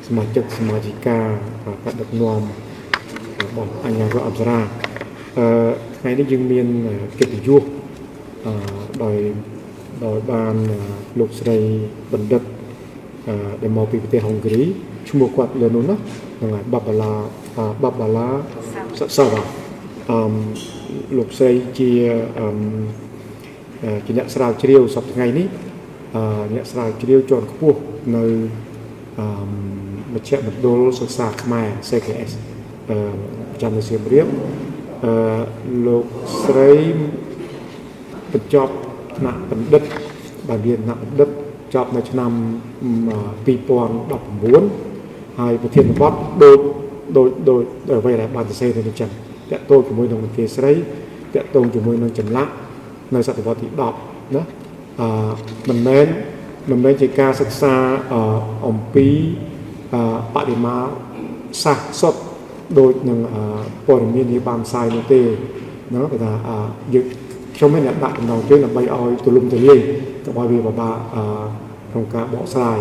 สมาชิกสมาชิกาประดับนวมบอกอันยังก็อับสราថ្ងៃនេះយើងមានកិត្តិយសដោយបានលោកស្រីបណ្ឌិតដែលមកពីប្រទេសហុងគ្រីឈ្មោះគាត់លើនោះណាហ្នឹងហើយបាបាឡាសាវ៉ាលោកស្រីជាអ្នកស្រាវជ្រាវសប្តាហ៍ថ្ងៃនេះអ្នកស្រាវជ្រាវជាន់ខ្ពស់នៅមជ្ឈមណ្ឌលសិក្សាខ្មែរ CKS ចាំនៅសៀមរាបលោកស្រីបញ្ចប់ថ្នាក់បណ្ឌិតបានរៀនថ្នាក់បណ្ឌិតចប់នៅឆ្នាំ2019ហើយប្រធានបទដូចអ្វីដែលបានសរសេរនៅនេះចឹងតាក់ទងជាមួយនឹងបន្ទាយស្រីតាក់ទងជាមួយនឹងចម្លាក់នៅសតវត្សទី10ណាមិនមែនជាការសិក្សាអំពីបដិមាសាសសុទ្ធដូចនឹងព័ត៌មាននេះបានផ្សាយនោះទេណាគេថាយើងខ្ញុំមិនដាក់ដំណងជើងដើម្បីឲ្យទូលំទូលាយទៅឲ្យវាពិបាកក្នុងការបកស្រាយ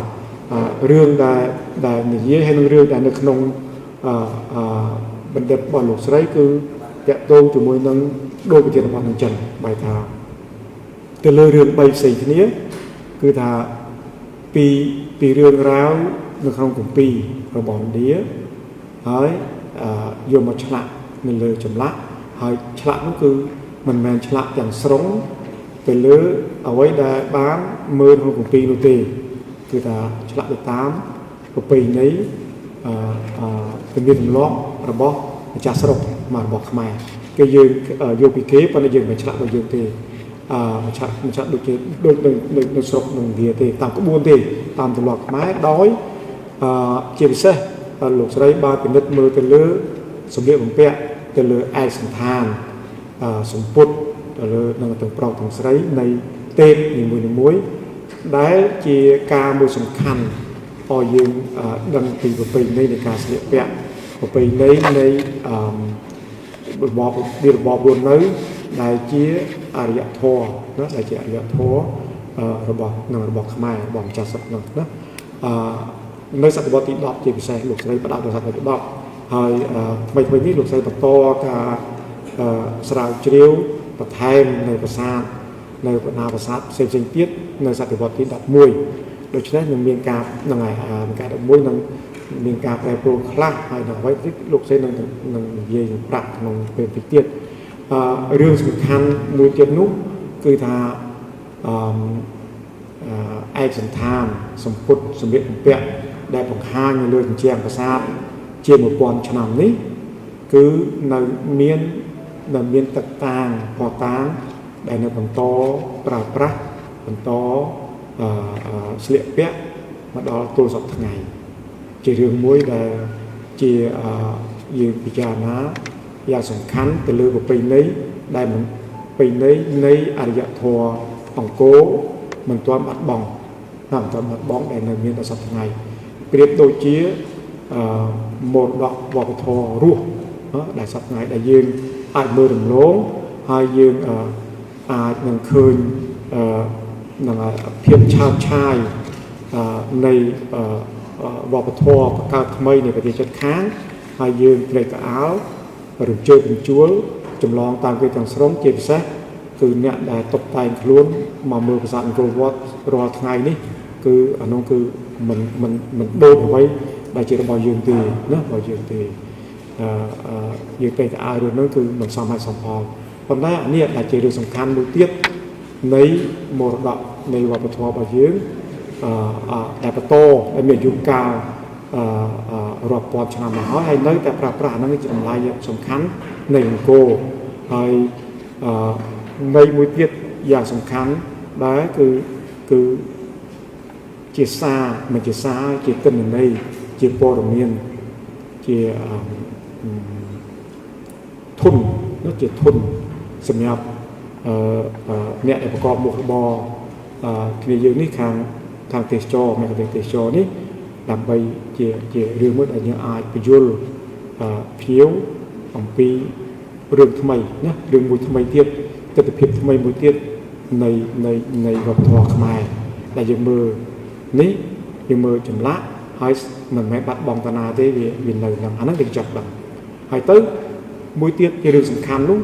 រឿងដែលនិយាយហើយនឹងរឿងដែលនៅក្នុងបណ្ឌិតរបស់លោកស្រីគឺតាក់ទងជាមួយនឹងដូចប្រធានបទនឹងចឹងបែរថាទៅលើរឿង3ផ្សេងគ្នាគឺថាពីរឿងរ៉ាវនៅក្នុងគម្ពីររបស់ឥណ្ឌាហើយយកមកឆ្លាក់នៅលើចម្លាក់ហើយឆ្លាក់នោះគឺមិនមែនឆ្លាក់ទាំងស្រុងទៅលើអ្វីដែលបានមើលក្នុងគម្ពីរនោះទេគឺថាឆ្លាក់ទៅតាមប្រពៃណីទំនៀមទម្លាប់របស់ម្ចាស់ស្រុកមករបស់ខ្មែរគេយើងយកពីគេប៉ុន្តែយើងមិនឆ្លាក់ដូចយើងទេឆ្លាក់ដូចនៅស្រុកនឹងវាទេតាមក្បួនទេតាមទម្លាប់ខ្មែរដោយជាពិសេសលោកស្រីបានពិនិត្យមើលទៅលើសម្លៀកបំពាក់ទៅលើឯកសណ្ឋានសម្ពុតទៅលើនឹងទាំងប្រុសទាំងស្រីនៃទេពនីមួយៗដែលជាការមួយសំខាន់ឲ្យយើងដឹងពីប្រពៃណីនៃការស្លៀកពាក់ប្រពៃណីនៃរបបរស់នៅដែលជាអរិយធម៌ណាដែលជាអរិយធម៌របស់ខ្មែររបស់ម្ចាស់ស្រុកនោះណានៅសតវត្សទី10ជាពិសេសលោកស្រីផ្ដោតដល់សតវត្សទី10ហើយថ្មីនេះលោកស្រីបន្តការស្រាវជ្រាវបន្ថែមនៅប្រាសាទនៅបណ្ដាប្រាសាទផ្សេងទៀតនៅសតវត្សទី11ដូច្នេះនឹងមានការហ្នឹងហើយការ11នឹងមានការប្រែប្រួលខ្លះហើយដល់អ្វីទៀតលោកស្រីនឹងនិយាយប្រាប់ក្នុងពេលទៀតរឿងសំខាន់មួយទៀតនោះគឺថាឯកសណ្ឋានសម្ពុតសម្លៀកបំពាក់ដែលបង្ហាញនៅលើជញ្ជាំងប្រាសាទជា1000ឆ្នាំនេះគឺនៅមានទឹកតាងផតាងដែលនៅបន្តប្រើប្រាស់បន្តស្លៀកពាក់មកដល់ទល់សពថ្ងៃជារឿងមួយដែលជាយើងពិចារណាយ៉ាងសំខាន់ទៅលើប្រពៃណីដែលប្រពៃណីនៃអរិយធម៌អង្គរមិនទាន់បាត់បង់ដែលនៅមានដល់សពថ្ងៃប្រៀបដូចជាមរតកវប្បធម៌រស់ដែលសពថ្ងៃដែលយើងអាចមើលរំលងហើយយើងអាចនឹងឃើញនឹងភាពឆាតឆាយនៃវប្បធម៌បង្កើតថ្មីនៃប្រទេសជិតខាងហើយយើងព្រៃកអោរំជើបបញ្ជួលចម្លងតាមគេទាំងស្រុងជាពិសេសគឺអ្នកដែលតុបតែងខ្លួនមកមើលប្រាសាទអង្គរវត្តរាល់ថ្ងៃនេះគឺអានោះគឺមិនដូចអ្វីដែលជារបស់យើងទេណារបស់យើងទេយើងតែអាយរឿងនោះគឺមិនសមហេតុសមផលប៉ុន្តែអានេះដែលជារឿងសំខាន់មួយទៀតនៃមរតកនៃវប្បធម៌របស់យើងដែលបន្តដែលមានអាយុកាលរាប់ពាន់ឆ្នាំមកហើយនៅតែប្រើប្រាស់អាហ្នឹងជាតម្លៃសំខាន់នៃអង្គរហើយនៃមួយទៀតយ៉ាងសំខាន់ដែរគឺជាសារមិនជាសារជាទិន្នន័យជាព័ត៌មានជាធននោះជាធនសម្រាប់អ្នកដែលប្រកបមុខរបរគ្នាយើងនេះខាងទេសចរអ្នកទេសចរនេះដើម្បីជារឿងមួយដែលយើងអាចបញ្យល់ភ្ញៀវអំពីរឿងថ្មីណារឿងមួយថ្មីទៀតទស្សនវិជ្ជាថ្មីមួយទៀតនៃវប្បធម៌ខ្មែរដែលយើងមើលនេះយើងមើលចម្លាក់ ហើយមិនមែនបាត់បង់តាណាទេវានៅហ្នឹងអាហ្នឹងយើងចាប់ដឹងហើយទៅមួយទៀតជារឿងសំខាន់នោះ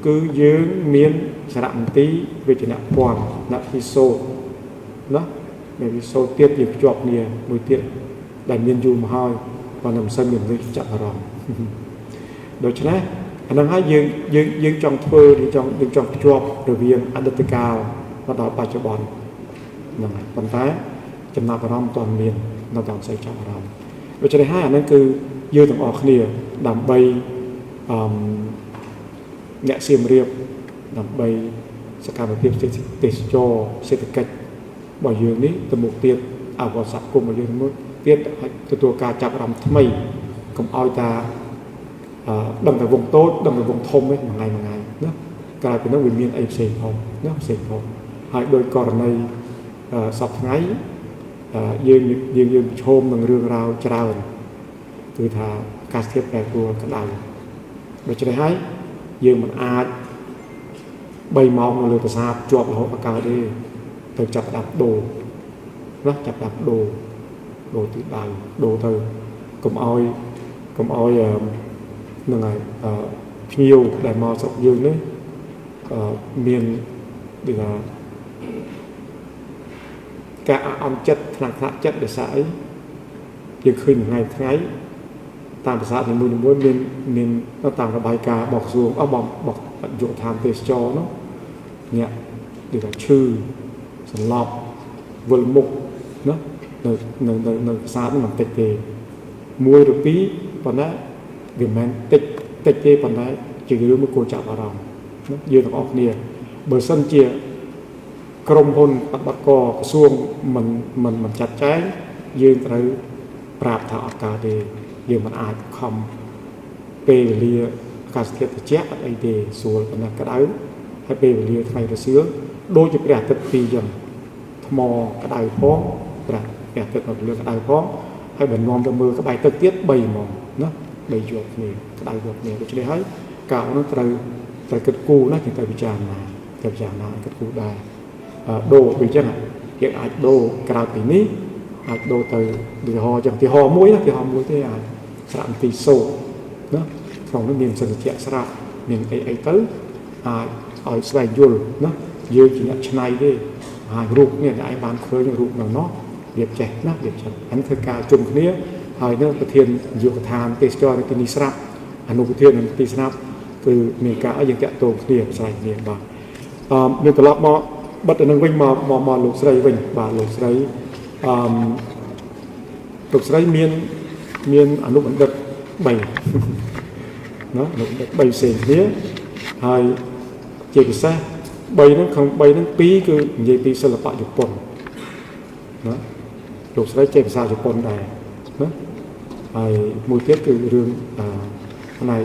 គឺយើងមានសារមន្ទីរវិជ្ជាភ័ណ្ឌអ្នកពិសូចន៍ណាអ្នកពិសូចន៍ទៀតយើងភ្ជាប់គ្នាមួយទៀតដែលមានយូរមកហើយប៉ុន្តែមិនសូវមានរឿងចាប់អារម្មណ៍ដូច្នេះអាហ្នឹងហើយយើងចង់ធ្វើយើងចង់ភ្ជាប់រវាងអតីតកាលមកដល់បច្ចុប្បន្នហ្នឹងហើយប៉ុន្តែចំណាប់អារម្មណ៍មិនទាន់មាននៅតាមផ្សេងចាប់អារម្មណ៍ដូច្នេះហើយអាហ្នឹងគឺយើងទាំងអស់គ្នាដើម្បីអ្នកសៀមរាបដើម្បីសកម្មភាពទេសចរសេដ្ឋកិច្ចរបស់យើងនេះទៅមុខទៀតអវត្តសង្គមរបស់យើងមួយទៀតទទួលការចាប់អារម្មណ៍ថ្មីកុំឲ្យតាដឹងតែវងតូចដឹងតែវងធំទេមួយថ្ងៃណាក្រៅពីនោះវាមានអីផ្សេងផងណាផ្សេងផងហើយដោយករណីសប្តាហ៍ថ្ងៃយើងប្រឈមនឹងរឿងរ៉ាវច្រើនគឺថាអាកាសធាតុប្រែប្រួលក្តៅដូច្នេះហើយយើងមិនអាច3ម៉ោងនៅលើប្រាសាទជាប់រហូតដល់កើតទេទៅចាប់ដាប់ដូរណាចាប់ដាប់ដូរទិសដៅដូរទៅកុំឲ្យនឹងហើយភ្ញៀវដែលមកស្រុកយើងនេះមានដូចថាការអន់ចិត្តថ្នាក់ចិត្តដោយសារអីយើងឃើញថ្ងៃតាមភាសានីមួយមានតាមរបាយការណ៍របស់ក្រសួងរបស់យុទ្ធឋានទេសចរនោះអ្នកដូចថាឈឺសន្លប់វិលមុខណានៅភាសានោះមិនតិចទេ1ឬ2ប៉ុន្តែវាមិនតិចទេប៉ុន្តែជារឿងមួយគួរចាប់អារម្មណ៍យើងទាំងអស់គ្នាបើសិនជាក្រុមហ៊ុនបដិបត្តិការក្រសួងមិនចាត់ចែងយើងត្រូវប្រាប់ថាអត់កើតទេយើងមិនអាចខំពេលវេលាអាកាសធាតុត្រជាក់អត់អីទេស្រួលប៉ុណ្ណាក្តៅហើយពេលវេលាថ្ងៃរសៀលដូចជាព្រះអាទិត្យពីរចឹងថ្មក្តៅផងព្រះអាទិត្យមកលើក្តៅផងហើយបើនាំទៅមើលក្បែរទឹកទៀត3ហ្មងណា3ជាប់គ្នាក្តៅជាប់គ្នាដូច្នេះហើយការនោះត្រូវគិតគូរណាយើងត្រូវពិចារណាគិតគូរដែរដូរដូចចឹងយើងអាចដូរក្រៅពីនេះអាចដូរទៅឧទាហរណ៍ចឹងឧទាហរណ៍មួយទេអាចស្រៈមន្ទីរសូត្រណាក្នុងនោះមានសិទ្ធិជាក់ស្រាប់មានអីទៅអាចឲ្យស្វែងយល់ណាយើងជាអ្នកឆ្នៃទេហើយរូបនេះតែឯងបានឃើញរូបនៅនោះវាចេះណាវាចេះអានេះធ្វើការជុំគ្នាហើយនៅប្រធានយុវដ្ឋានទេសចរនៅទីនេះស្រាប់អនុប្រធាននៅទីស្រាប់គឺមានការឲ្យយើងតាក់ទងគ្នាផ្សាយគ្នាបាទមានត្រឡប់មកបិទទៅនឹងវិញមកលោកស្រីវិញបាទលោកស្រីមានអនុបណ្ឌិត3ណាអនុបណ្ឌិត3ផ្សេងគ្នាហើយជាពិសេស3ហ្នឹងក្នុង3ហ្នឹង2គឺនិយាយពីសិល្បៈជប៉ុនណាលោកស្រីចេះភាសាជប៉ុនដែរណាហើយមួយទៀតគឺរឿងផ្នែក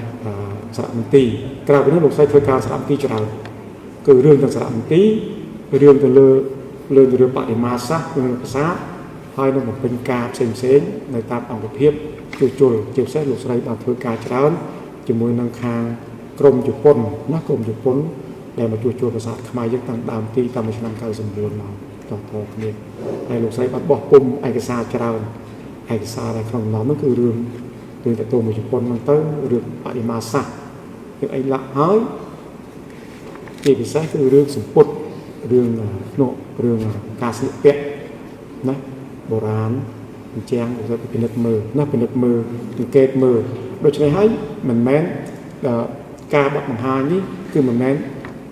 សារមន្ទីរក្រៅពីនោះលោកស្រីធ្វើការសារមន្ទីរច្រើនគឺរឿងទាំងសារមន្ទីររឿងទៅលើបដិមាសាស្ត្រនិងភាសាហើយនឹងបំពេញការផ្សេងនៅតាមអង្គភាពជួសជុលជាពិសេសលោកស្រីបានធ្វើការច្រើនជាមួយនឹងខាងក្រមជប៉ុនណាក្រមជប៉ុនដែលមកជួសជុលប្រាសាទខ្មែរយើងតាំងដើមទីតាំងពីឆ្នាំ99មកតគ្នាហើយលោកស្រីបានបោះពុំឯកសារច្រើនឯកសារដែលក្នុងនោះគឺរឿងទៅទៅមួយជប៉ុនហ្នឹងទៅរឿងបដិមាសាស្ត្ររឿងអីឡាក់ហើយជាពិសេសគឺរឿងសម្ពុតរឿងរឿងការស្លៀកពាក់ណាបុរាណអញ្ចឹងទៅពិនិត្យមើលណាពិនិត្យមើលសង្កេតមើលដូច្នេះហើយមិនមែនការបាត់បង្ហាញនេះគឺមិនមែន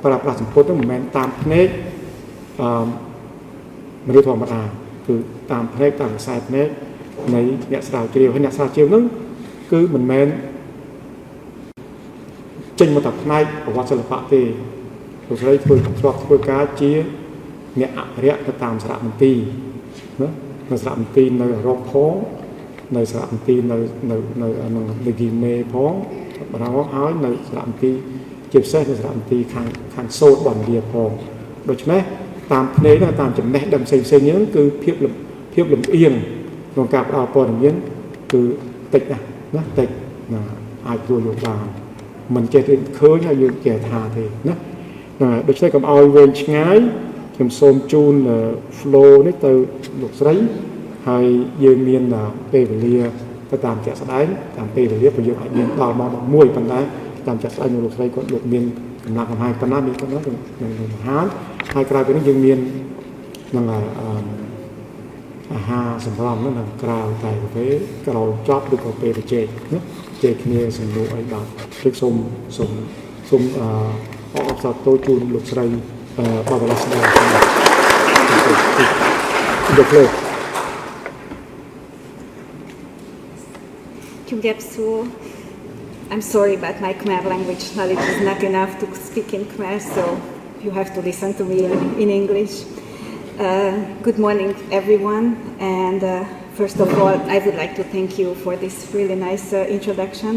ប្រើប្រាស់សម្ពុតហ្នឹងមិនមែនតាមភ្នែកមនុស្សធម្មតាគឺតាមភ្នែកតាមខ្សែភ្នែកនៃអ្នកស្រាវជ្រាវហើយអ្នកស្រាវជ្រាវហ្នឹងគឺមិនមែនចេញមកតែផ្នែកប្រវត្តិសិល្បៈទេលោកស្រីធ្វើការជាអ្នកអភិរក្សទៅតាមសារមន្ទីរណានៅសារមន្ទីរនៅអឺរ៉ុបផងនៅសារមន្ទីរនៅហ្គីមេផងបណ្ដោះហើយនៅសារមន្ទីរជាពិសេសនៅសារមន្ទីរខាងសូត្របនលាផងដូច្នេះតាមភ្នែកតាមចំណេះដឹងផ្សេងហ្នឹងគឺភាពលំអៀងក្នុងការផ្ដល់ព័ត៌មានគឺតិចណាតិចណាអាចជួយយកបានមិនចេះឃើញហើយយើងចេះថាទេណាដូច្នេះកុំឲ្យវែងឆ្ងាយខ្ញុំសូមជូន flow នេះទៅលោកស្រីហ ហើយយើងមានពេលវេលាទៅតាមជាក់ស្ដែងតាមពេលវេលាព្រោះយើងអាចមានដល់ម៉ោង11ប៉ុន្តែតាមជាក់ស្ដែងលោកស្រីគាត់លោកមានកំណត់កំហែងប៉ុណ្ណាមានប៉ុណ្ណានឹងបង្ហាញហើយក្រៅពីនេះយើងមាននឹងអាហារសម្រន់នោះនឹងក្រៅតែពេលក្រោយចប់ឬក៏ពេលជែកណាជែកគ្នាសំណួរអីបាទព្រឹកសូមអបសាទរជូនលោកស្រីបបលាស្ដាលោកលោកI'm sorry, but my Khmer language knowledge is not enough to speak in Khmer, so you have to listen to me in English. Good morning, everyone, and first of all, I would like to thank you for this really nice introduction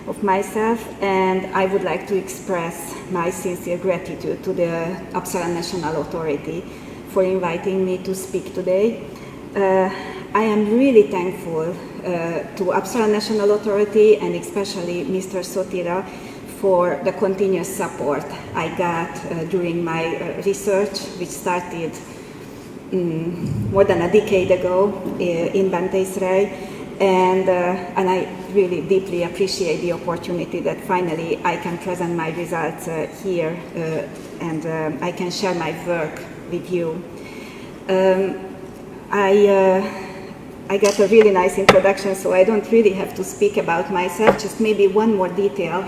of myself, and I would like to express my sincere gratitude to the Apasara National Authority for inviting me to speak today. I am really thankful to Apasara National Authority and especially Mr. Sotira for the continuous support I got during my research, which started more than a decade ago in Banteay Srei, and I really deeply appreciate the opportunity that finally I can present my results here and I can share my work with you. I got a really nice introduction, so I don't really have to speak about myself, just maybe one more detail.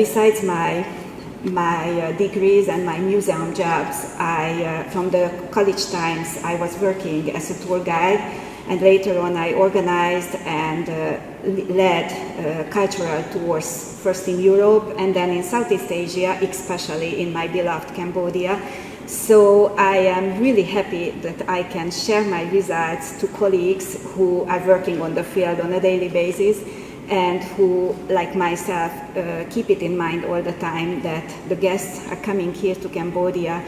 Besides my degrees and my museum jobs, from the college times, I was working as a tour guide, and later on I organized and led cultural tours, first in Europe and then in Southeast Asia, especially in my beloved Cambodia. So I am really happy that I can share my results to colleagues who are working on the field on a daily basis and who, like myself, keep it in mind all the time that the guests are coming here to Cambodia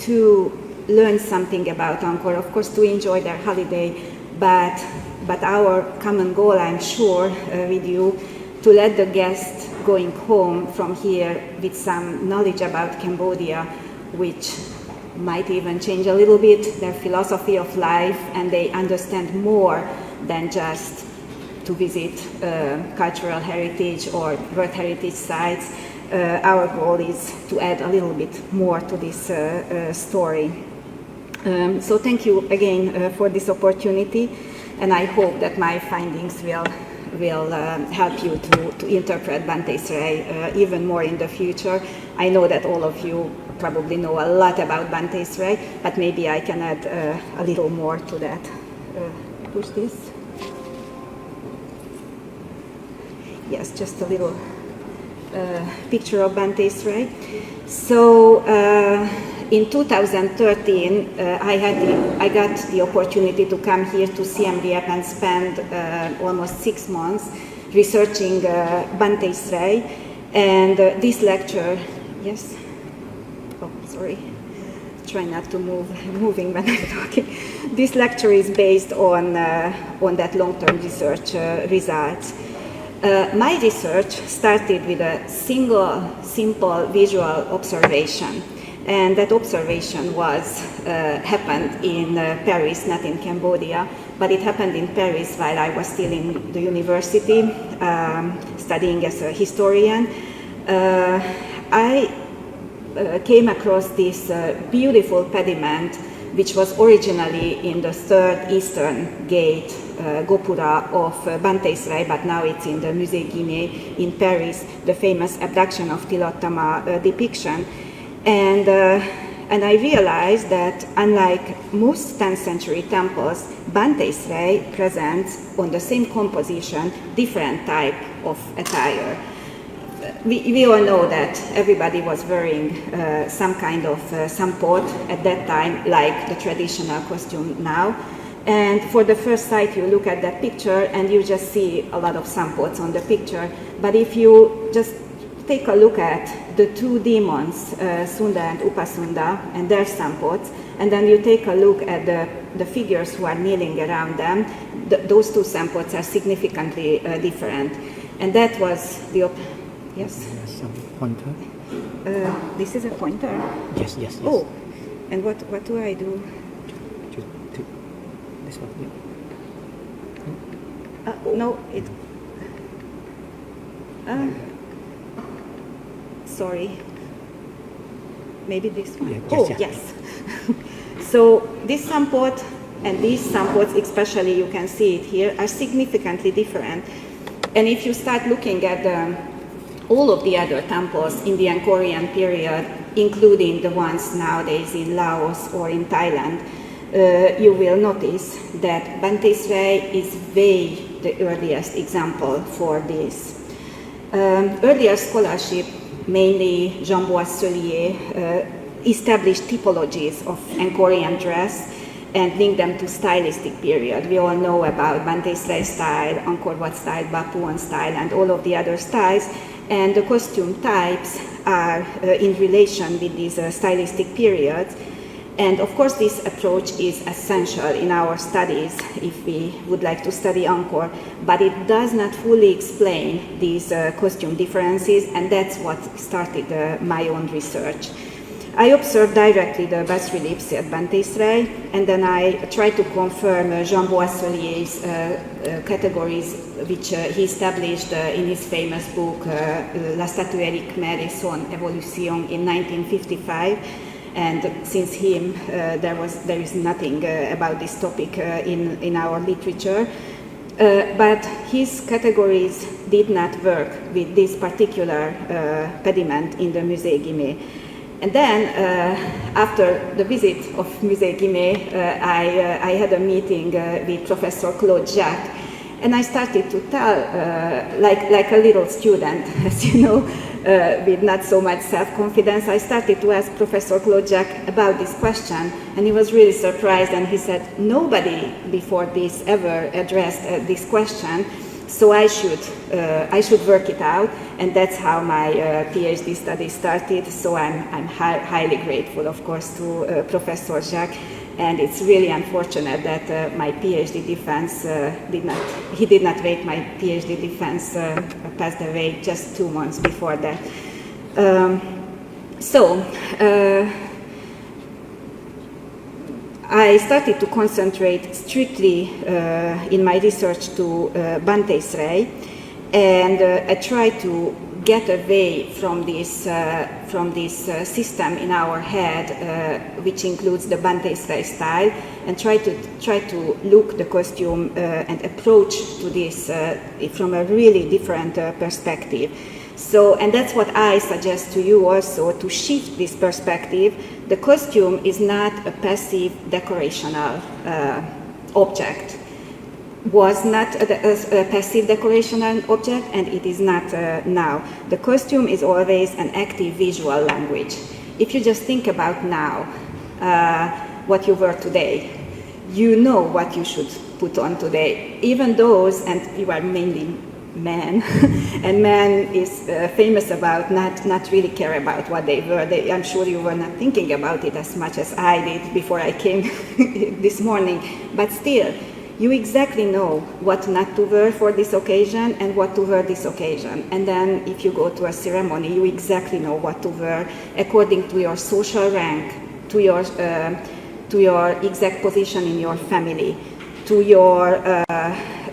to learn something about Angkor, of course to enjoy their holiday, but our common goal, I'm sure, with you, to let the guests going home from here with some knowledge about Cambodia, which might even change a little bit their philosophy of life, and they understand more than just to visit cultural heritage or World Heritage sites. Our goal is to add a little bit more to this story. So thank you again for this opportunity, and I hope that my findings will help you to interpret Banteay Srei even more in the future. I know that all of you probably know a lot about Banteay Srei, but maybe I can add a little more to that. Push this. Yes, just a little picture of Banteay Srei. So in 2013, I got the opportunity to come here to Siem Reap and spend almost 6 months researching Banteay Srei, and this lecture, yes. Oh, sorry. Try not to moving when I'm talking. This lecture is based on that long-term research results. My research started with a simple visual observation, and that observation happened in Paris, not in Cambodia, but it happened in Paris while I was still in the university, studying as a historian. I came across this beautiful pediment, which was originally in the third eastern gate, Gopura of Banteay Srei, but now it's in the Musée Guimet in Paris, the famous abduction of Tilottama depiction. And I realized that unlike most 10th century temples, Banteay Srei presents on the same composition different type of attire. We all know that everybody was wearing some kind of sampot at that time, like the traditional costume now. And for the first sight, you look at that picture and you just see a lot of sampots on the picture. But if you just take a look at the two demons, Sunda and Upasunda, and their sampots, and then you take a look at the figures who are kneeling around them, those two sampots are significantly different. And that was the... Yes? Some pointer. This is a pointer? Yes. Oh, and what do I do? This one, yeah. no, it, sorry, maybe this one. Yes. So this sampot and these sampots, especially, you can see it here, are significantly different. And if you start looking at all of the other temples in the Angkorian period, including the ones nowadays in Laos or in Thailand, you will notice that Banteay Srei is way the earliest example for this. Earlier scholarship, mainly Banteay Srei, established typologies of Angkorian dress and linked them to stylistic period. We all know about Banteay Srei style, Angkor Wat style, Bapuan style, and all of the other styles. And the costume types are in relation with these stylistic periods. And of course, this approach is essential in our studies if we would like to study Angkor, but it does not fully explain these costume differences, and that's what started my own research. I observed directly the bas-reliefs at Banteay Srei, and then I tried to confirm Banteay Srei's categories, which he established in his famous book, La statuaire khmer et son évolution in 1955. And since him, there is nothing about this topic in our literature. But his categories did not work with this particular pediment in the Musée Guimet. And then, after the visit of Musée Guimet, I had a meeting with Professor Claude Jacques, and I started to tell, like a little student, as you know, with not so much self-confidence, I started to ask Professor Claude Jacques about this question, and he was really surprised, and he said, nobody before this ever addressed this question, so I should work it out, and that's how my PhD study started. So I'm highly grateful, of course, to Professor Jacques, and it's really unfortunate that my PhD defense did not wait. My PhD defense passed away just 2 months before that. I started to concentrate strictly in my research to Banteay Srei, and I tried to get away from this system in our head, which includes the Banteay Srei style, and try to look the costume and approach to this from a really different perspective. So, and that's what I suggest to you also, to shift this perspective. The costume is not a passive decorational object. Was not a passive decorational object, and it is not now. The costume is always an active visual language. If you just think about now, what you wear today, you know what you should put on today. Even those, and you are mainly men, and men is famous about not really care about what they wear. I'm sure you were not thinking about it as much as I did before I came this morning, but still, you exactly know what not to wear for this occasion and what to wear this occasion. And then if you go to a ceremony, you exactly know what to wear according to your social rank, to your exact position in your family, to your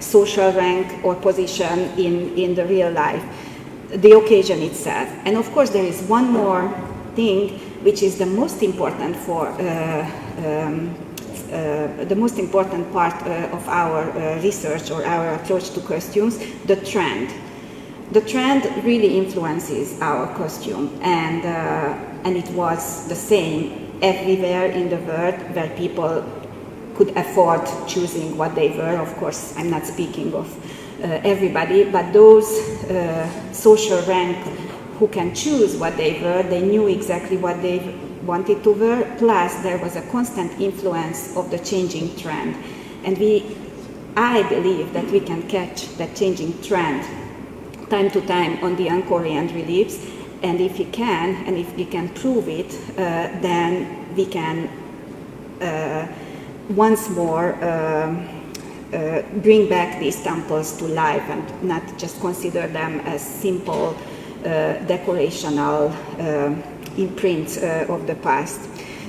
social rank or position in the real life, the occasion itself. And of course, there is one more thing which is the most important for the most important part of our research or our approach to costumes, the trend. The trend really influences our costume, and it was the same everywhere in the world where people could afford choosing what they were. Of course, I'm not speaking of everybody, but those social rank who can choose what they were, they knew exactly what they wanted to wear, plus there was a constant influence of the changing trend. And I believe that we can catch that changing trend time to time on the Angkorian reliefs, and if we can, and if we can prove it, then we can once more bring back these temples to life and not just consider them as simple decorational imprints of the past.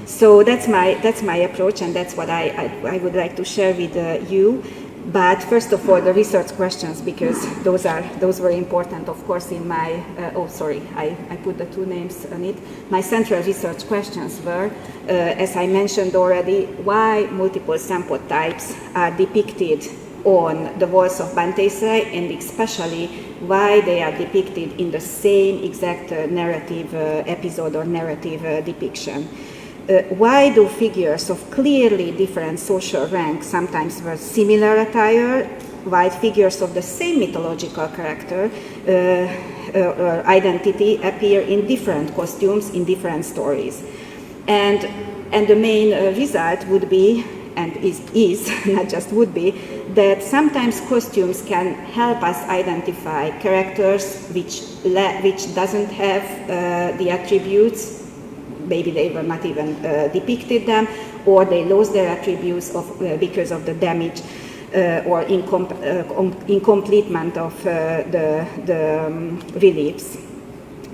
So that's my approach, and that's what I would like to share with you. But first of all, the research questions, because those were important, of course, in my, I put the two names on it. My central research questions were, as I mentioned already, why multiple sample types are depicted on the walls of Banteay Srei, and especially why they are depicted in the same exact narrative episode or narrative depiction. Why do figures of clearly different social rank sometimes wear similar attire, while figures of the same mythological character or identity appear in different costumes in different stories? And the main result would be, and is not just would be, that sometimes costumes can help us identify characters which doesn't have the attributes. Maybe they were not even depicted them, or they lost their attributes because of the damage or incompletement of the reliefs.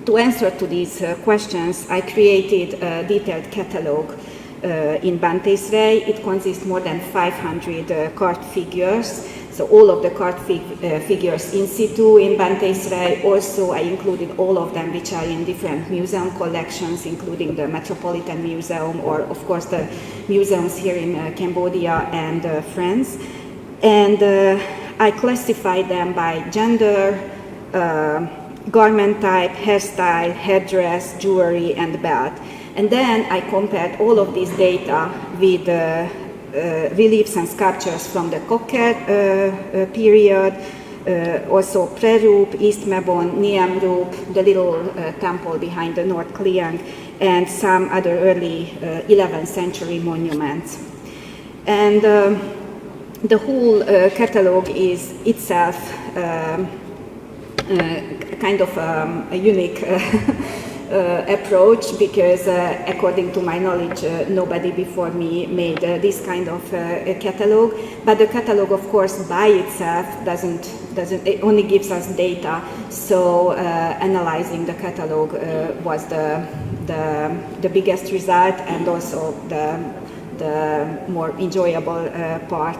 To answer to these questions, I created a detailed catalogue in Banteay Srei. It consists more than 500 carved figures. So all of the carved figures in situ in Banteay Srei. Also, I included all of them which are in different museum collections, including the Metropolitan Museum, or of course the museums here in Cambodia and France. And I classified them by gender, garment type, hairstyle, headdress, jewelry, and belt. And then I compared all of this data with reliefs and sculptures from the Koker period, also Prerup, East Mebon, Niemrup, the little temple behind the North Kliang, and some other early 11th century monuments. And the whole catalogue is itself kind of a unique approach, because according to my knowledge, nobody before me made this kind of catalogue. But the catalogue, of course, by itself it only gives us data. So analyzing the catalogue was the biggest result, and also the more enjoyable part.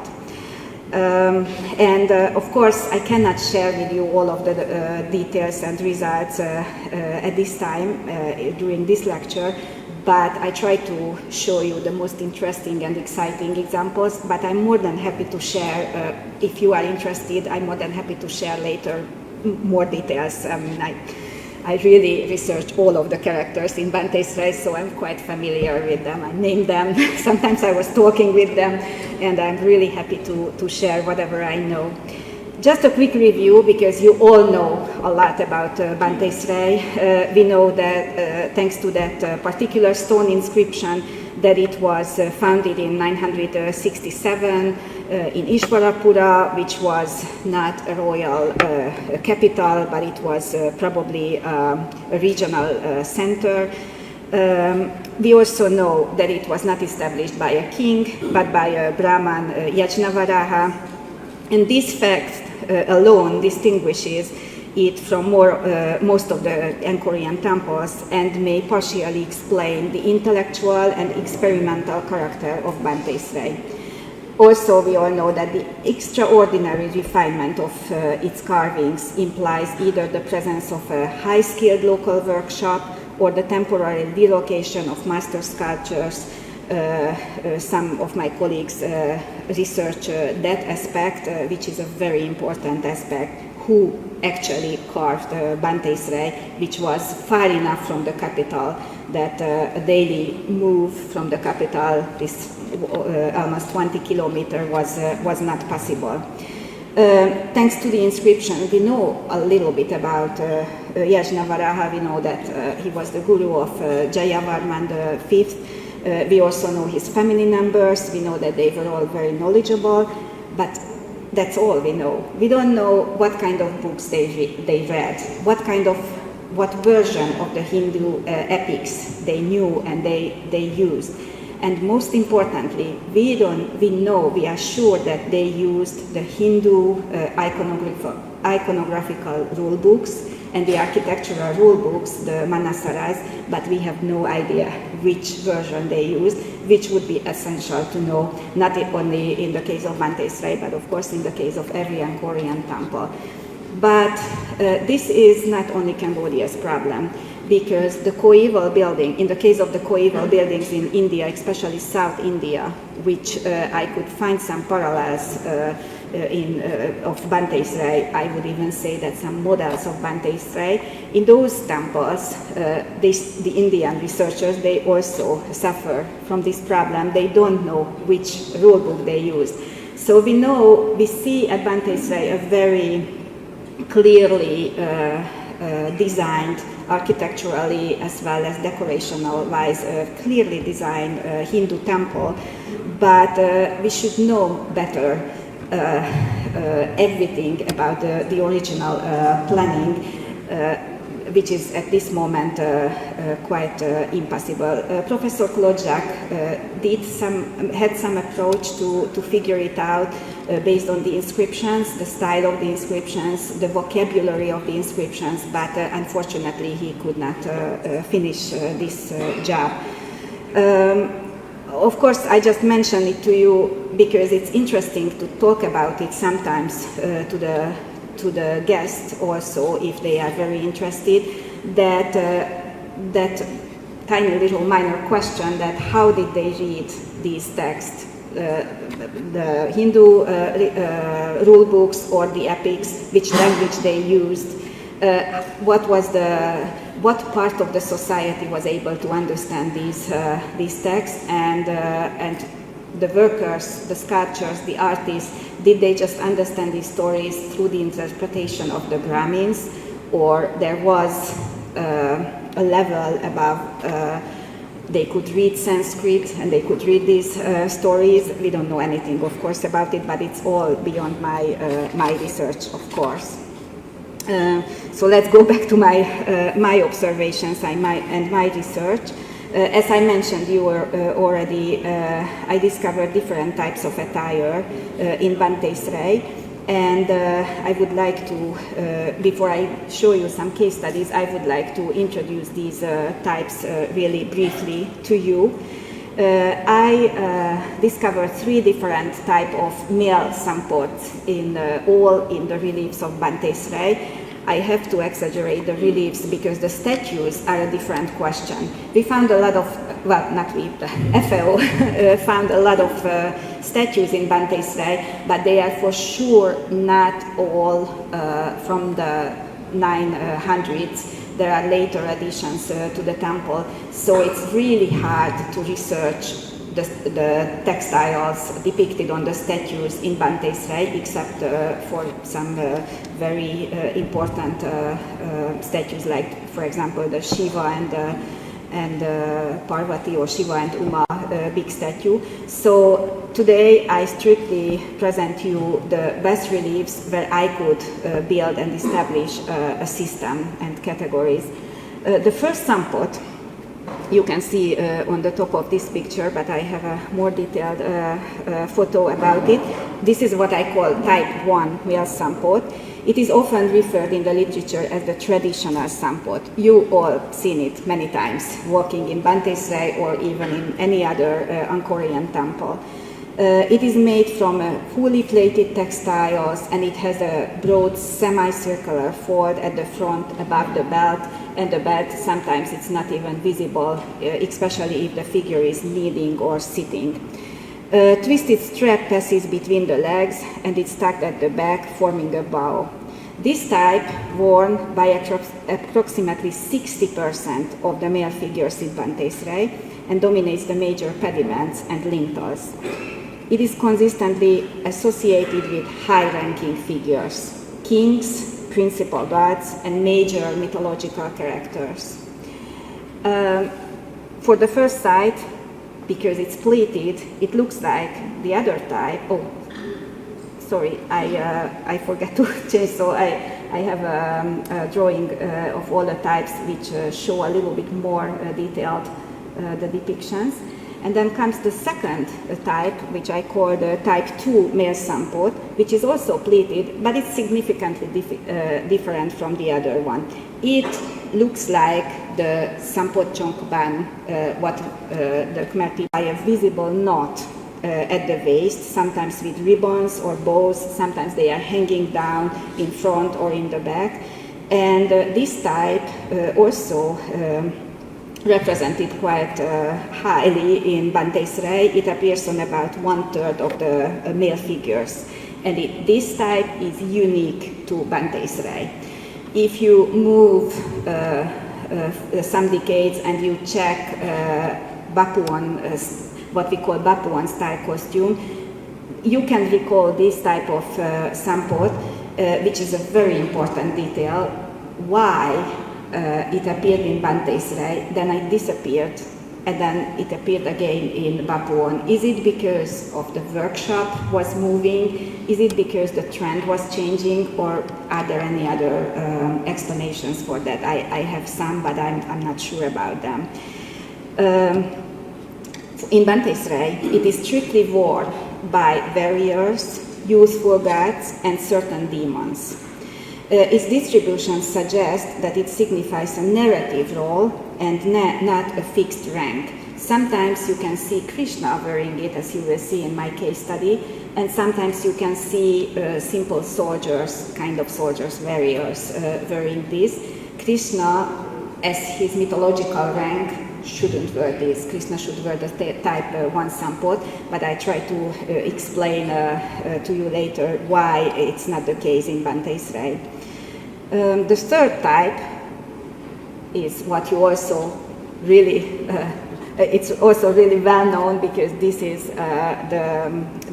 Of course, I cannot share with you all of the details and results at this time during this lecture, but I try to show you the most interesting and exciting examples. But I'm more than happy to share, if you are interested, I'm more than happy to share later more details. I really researched all of the characters in Banteay Srei, so I'm quite familiar with them. I named them. Sometimes I was talking with them, and I'm really happy to share whatever I know. Just a quick review, because you all know a lot about Banteay Srei. We know that thanks to that particular stone inscription, that it was founded in 967 in Ishwarapura, which was not a royal capital, but it was probably a regional center. We also know that it was not established by a king, but by a Brahman, Yajnavaraha. And this fact alone distinguishes it from most of the Angkorian temples, and may partially explain the intellectual and experimental character of Banteay Srei. Also, we all know that the extraordinary refinement of its carvings implies either the presence of a high-skilled local workshop or the temporary relocation of master sculptures. Some of my colleagues research that aspect, which is a very important aspect, who actually carved Banteay Srei, which was far enough from the capital that a daily move from the capital, this almost 20 kilometers, was not possible. Thanks to the inscription, we know a little bit about Yajnavaraha. We know that he was the guru of Jayavarman V. We also know his family members. We know that they were all very knowledgeable, but that's all we know. We don't know what kind of books they read, what version of the Hindu epics they knew and they used. And most importantly, we are sure that they used the Hindu iconographical rule books, and the architectural rule books, the Manasaras, but we have no idea which version they used, which would be essential to know, not only in the case of Banteay Srei, but of course in the case of every Angkorian temple. But this is not only Cambodia's problem, because the coeval building, in the case of the coeval buildings in India, especially South India, which I could find some parallels of Banteay Srei, I would even say that some models of Banteay Srei, in those temples, the Indian researchers, they also suffer from this problem. They don't know which rule book they use. So we see at Banteay Srei a very clearly designed, architecturally as well as decorational-wise, clearly designed Hindu temple, but we should know better everything about the original planning, which is at this moment quite impossible. Professor Klodjak had some approach to figure it out based on the inscriptions, the style of the inscriptions, the vocabulary of the inscriptions, but unfortunately he could not finish this job. Of course, I just mentioned it to you because it's interesting to talk about it sometimes to the guests also, if they are very interested, that tiny little minor question that how did they read these texts, the Hindu rule books or the epics, which language they used, what part of the society was able to understand these texts, and the workers, the sculptors, the artists, did they just understand these stories through the interpretation of the Brahmins, or there was a level above, they could read Sanskrit and they could read these stories. We don't know anything, of course, about it, but it's all beyond my research, of course. So let's go back to my observations and my research. As I mentioned, you were already, I discovered different types of attire in Banteay Srei, and I would like to, before I show you some case studies, I would like to introduce these types really briefly to you. I discovered 3 different types of male sampots all in the reliefs of Banteay Srei. I have to exaggerate the reliefs because the statues are a different question. We found a lot of, well, not we, the FAO found a lot of statues in Banteay Srei, but they are for sure not all from the 900s. There are later additions to the temple, so it's really hard to research the textiles depicted on the statues in Banteay Srei, except for some very important statues, like, for example, the Shiva and Parvati, or Shiva and Uma big statue. So today I strictly present you the bas reliefs where I could build and establish a system and categories. The first sampot you can see on the top of this picture, but I have a more detailed photo about it. This is what I call type 1 male sampot. It is often referred in the literature as the traditional sampot. You all seen it many times, walking in Banteay Srei or even in any other Angkorian temple. It is made from fully plated textiles, and it has a broad semicircular fold at the front above the belt, and the belt sometimes it's not even visible, especially if the figure is kneeling or sitting. A twisted strap passes between the legs, and it's tucked at the back, forming a bow. This type, worn by approximately 60% of the male figures in Banteay Srei, and dominates the major pediments and lintels. It is consistently associated with high-ranking figures, kings, principal gods, and major mythological characters. For the first sight, because it's pleated, it looks like the other type. Oh, sorry, I forgot to change, so I have a drawing of all the types which show a little bit more detailed the depictions. And then comes the second type, which I call the type 2 male sampot, which is also pleated, but it's significantly different from the other one. It looks like the sampot chonkban, what the Khmer people, by a visible knot at the waist, sometimes with ribbons or bows, sometimes they are hanging down in front or in the back. And this type also represented quite highly in Banteay Srei. It appears on about 1/3 of the male figures. And this type is unique to Banteay Srei. If you move some decades and you check Bapuan, what we call Bapuan style costume, you can recall this type of sampot, which is a very important detail. Why it appeared in Banteay Srei, then it disappeared, and then it appeared again in Bapuan. Is it because of the workshop was moving? Is it because the trend was changing, or are there any other explanations for that? I have some, but I'm not sure about them. In Banteay Srei, it is strictly worn by warriors, youthful gods, and certain demons. Its distribution suggests that it signifies a narrative role and not a fixed rank. Sometimes you can see Krishna wearing it, as you will see in my case study, and sometimes you can see simple soldiers, kind of soldiers, warriors, wearing this. Krishna, as his mythological rank, shouldn't wear this. Krishna should wear the type 1 sampot, but I try to explain to you later why it's not the case in Banteay Srei. The third type is what you also really, it's also really well known, because this is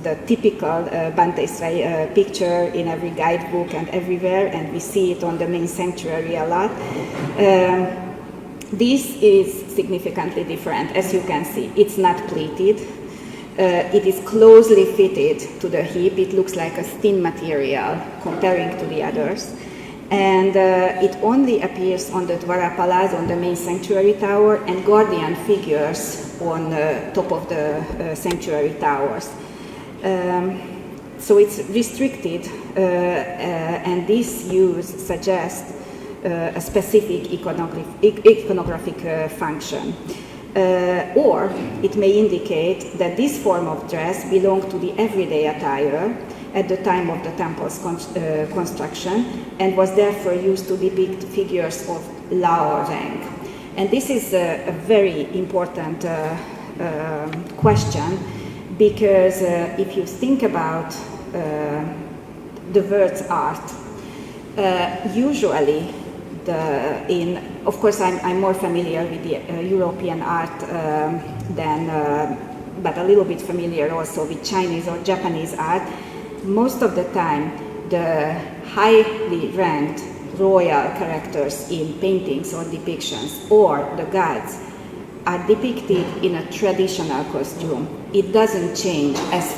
the typical Banteay Srei picture in every guidebook and everywhere, and we see it on the main sanctuary a lot. This is significantly different, as you can see. It's not pleated. It is closely fitted to the hip. It looks like a thin material comparing to the others. And it only appears on the Dwarapalas, on the main sanctuary tower, and guardian figures on top of the sanctuary towers. So it's restricted, and this use suggests a specific iconographic function. Or it may indicate that this form of dress belonged to the everyday attire at the time of the temple's construction, and was therefore used to depict figures of lower rank. And this is a very important question, because if you think about the word's art, usually of course I'm more familiar with the European art but a little bit familiar also with Chinese or Japanese art. Most of the time, the highly ranked royal characters in paintings or depictions, or the gods, are depicted in a traditional costume. It doesn't change as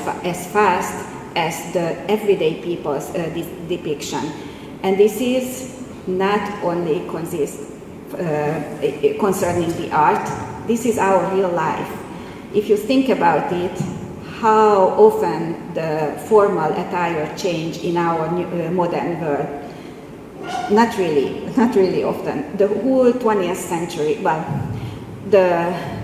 fast as the everyday people's depiction. And this is not only concerning the art, this is our real life. If you think about it, how often the formal attire change in our modern world? Not really often. The whole 20th century,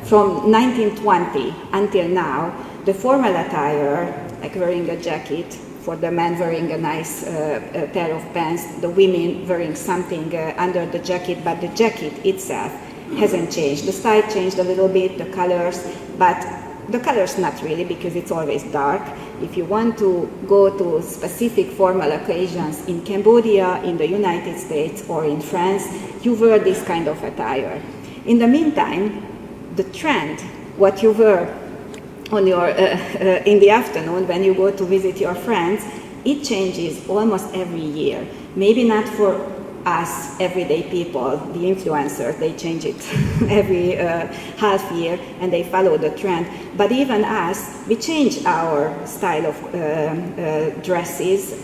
from 1920 until now, the formal attire, like wearing a jacket, for the men wearing a nice pair of pants, the women wearing something under the jacket, but the jacket itself hasn't changed. The style changed a little bit, the colors, but the colors not really, because it's always dark. If you want to go to specific formal occasions in Cambodia, in the United States, or in France, you wear this kind of attire. In the meantime, the trend, what you wear on your, in the afternoon when you go to visit your friends, it changes almost every year. Maybe not for us everyday people, the influencers, they change it every half year and they follow the trend. But even us, we change our style of dresses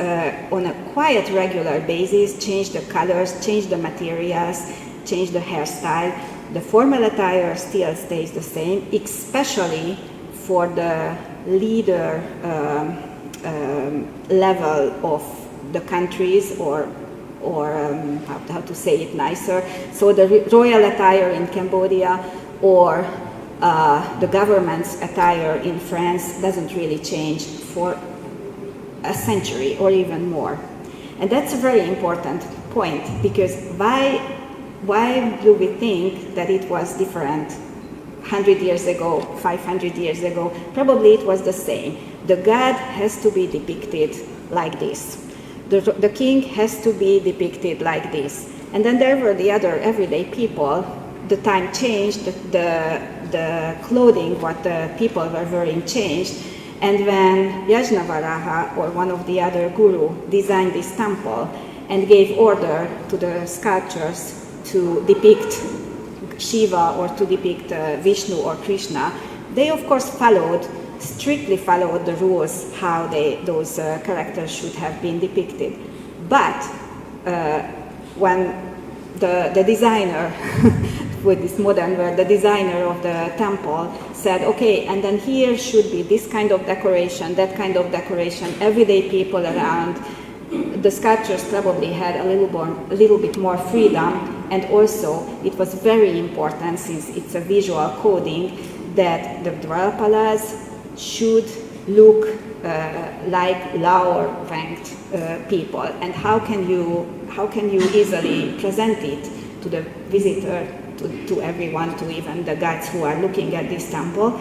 on a quite regular basis, change the colors, change the materials, change the hairstyle. The formal attire still stays the same, especially for the leader level of the countries, or how to say it nicer. So the royal attire in Cambodia or the government's attire in France doesn't really change for a century or even more. And that's a very important point, because why do we think that it was different 100 years ago, 500 years ago? Probably it was the same. The god has to be depicted like this. The king has to be depicted like this. And then there were the other everyday people. The time changed, the clothing, what the people were wearing changed. And when Yajnavalkya, or one of the other guru, designed this temple and gave order to the sculptures to depict Shiva or to depict Vishnu or Krishna, they of course strictly followed the rules how those characters should have been depicted. But when the designer, with this modern word, the designer of the temple said, okay, and then here should be this kind of decoration, that kind of decoration, everyday people around, the sculptures probably had a little bit more freedom. And also, it was very important, since it's a visual coding, that the Dwarapalas should look like lower ranked people. And how can you easily present it to the visitor, to everyone, to even the guides who are looking at this temple?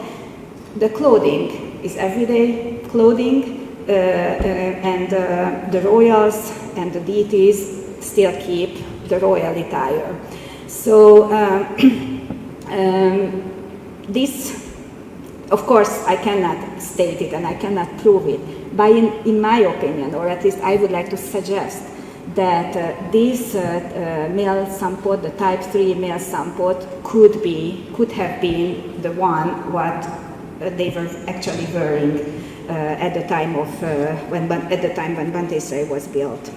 The clothing is everyday clothing, and the royals and the deities still keep the royal attire. So this, of course, I cannot state it and I cannot prove it, but in my opinion, or at least I would like to suggest, that this male sampot, the type 3 male sampot, could have been the one what they were actually wearing at the time when Banteay Srei was built.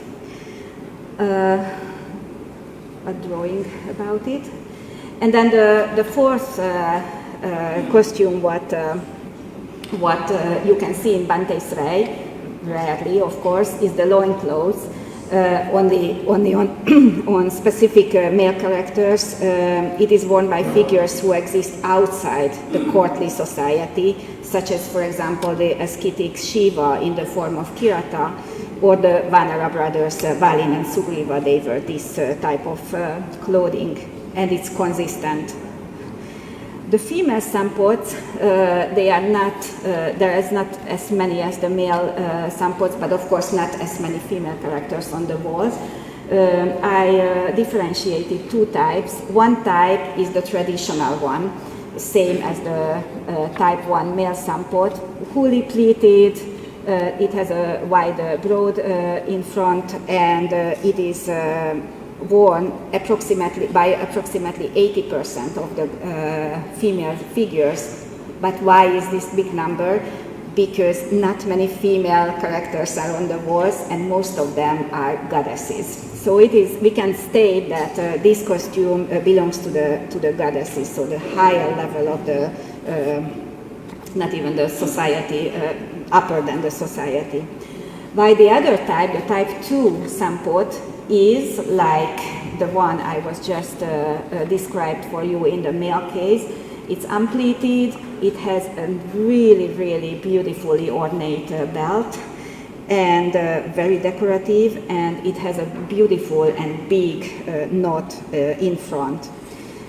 A drawing about it, and then the fourth costume what you can see in Banteay Srei, rarely of course, is the loincloth. Only on specific male characters. It is worn by figures who exist outside the courtly society, such as, for example, the ascetic Shiva in the form of Kirata, or the Vanara brothers, Valin and Sugriva. They wear this type of clothing, and it's consistent. The female sampots, there is not as many as the male sampots, but of course not as many female characters on the walls. I differentiated two types. One type is the traditional one, same as the type 1 male sampot, fully pleated. It has a wide broad in front, and it is worn by approximately 80% of the female figures. But why is this big number? Because not many female characters are on the walls, and most of them are goddesses. So we can state that this costume belongs to the goddesses, so the higher level of the, not even the society, upper than the society. By the other type, the type 2 sampot, is like the one I was just described for you in the male case. It's unpleated, it has a really, really beautifully ornate belt, and very decorative, and it has a beautiful and big knot in front.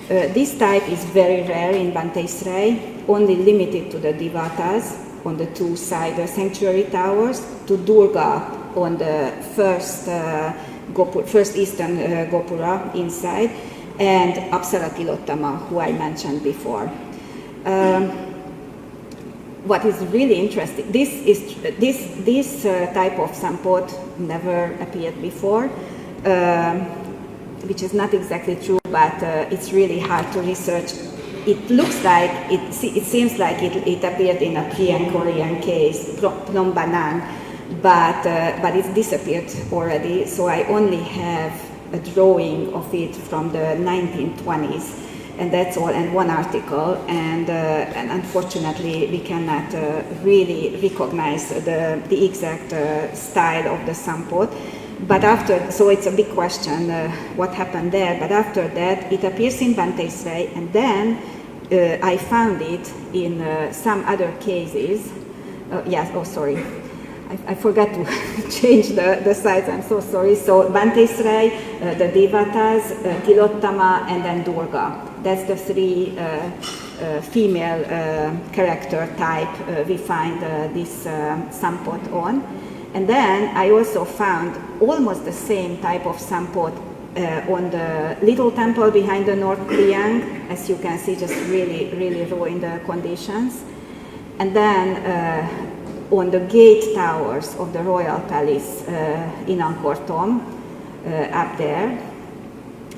This type is very rare in Banteay Srei, only limited to the Devatas on the two side sanctuary towers, to Durga on the first eastern Gopura inside, and Apasara Tilottama, who I mentioned before. What is really interesting, this type of sampot never appeared before, which is not exactly true, but it's really hard to research. It looks like, it seems like it appeared in a pre-Angkorian case, Phnom Banan, but it's disappeared already, so I only have a drawing of it from the 1920s. and that's all, and one article, and unfortunately we cannot really recognize the exact style of the sampot. But so it's a big question what happened there, but after that it appears in Banteay Srei, and then I found it in some other cases. Sorry. I forgot to change the size, I'm so sorry. So Banteay Srei, the Devatas, Tilottama, and then Durga. That's the three female character type we find this sampot on. And then I also found almost the same type of sampot on the little temple behind the North Kriang, as you can see, just really raw in the conditions. And then on the gate towers of the royal palace in Angkor Thom, up there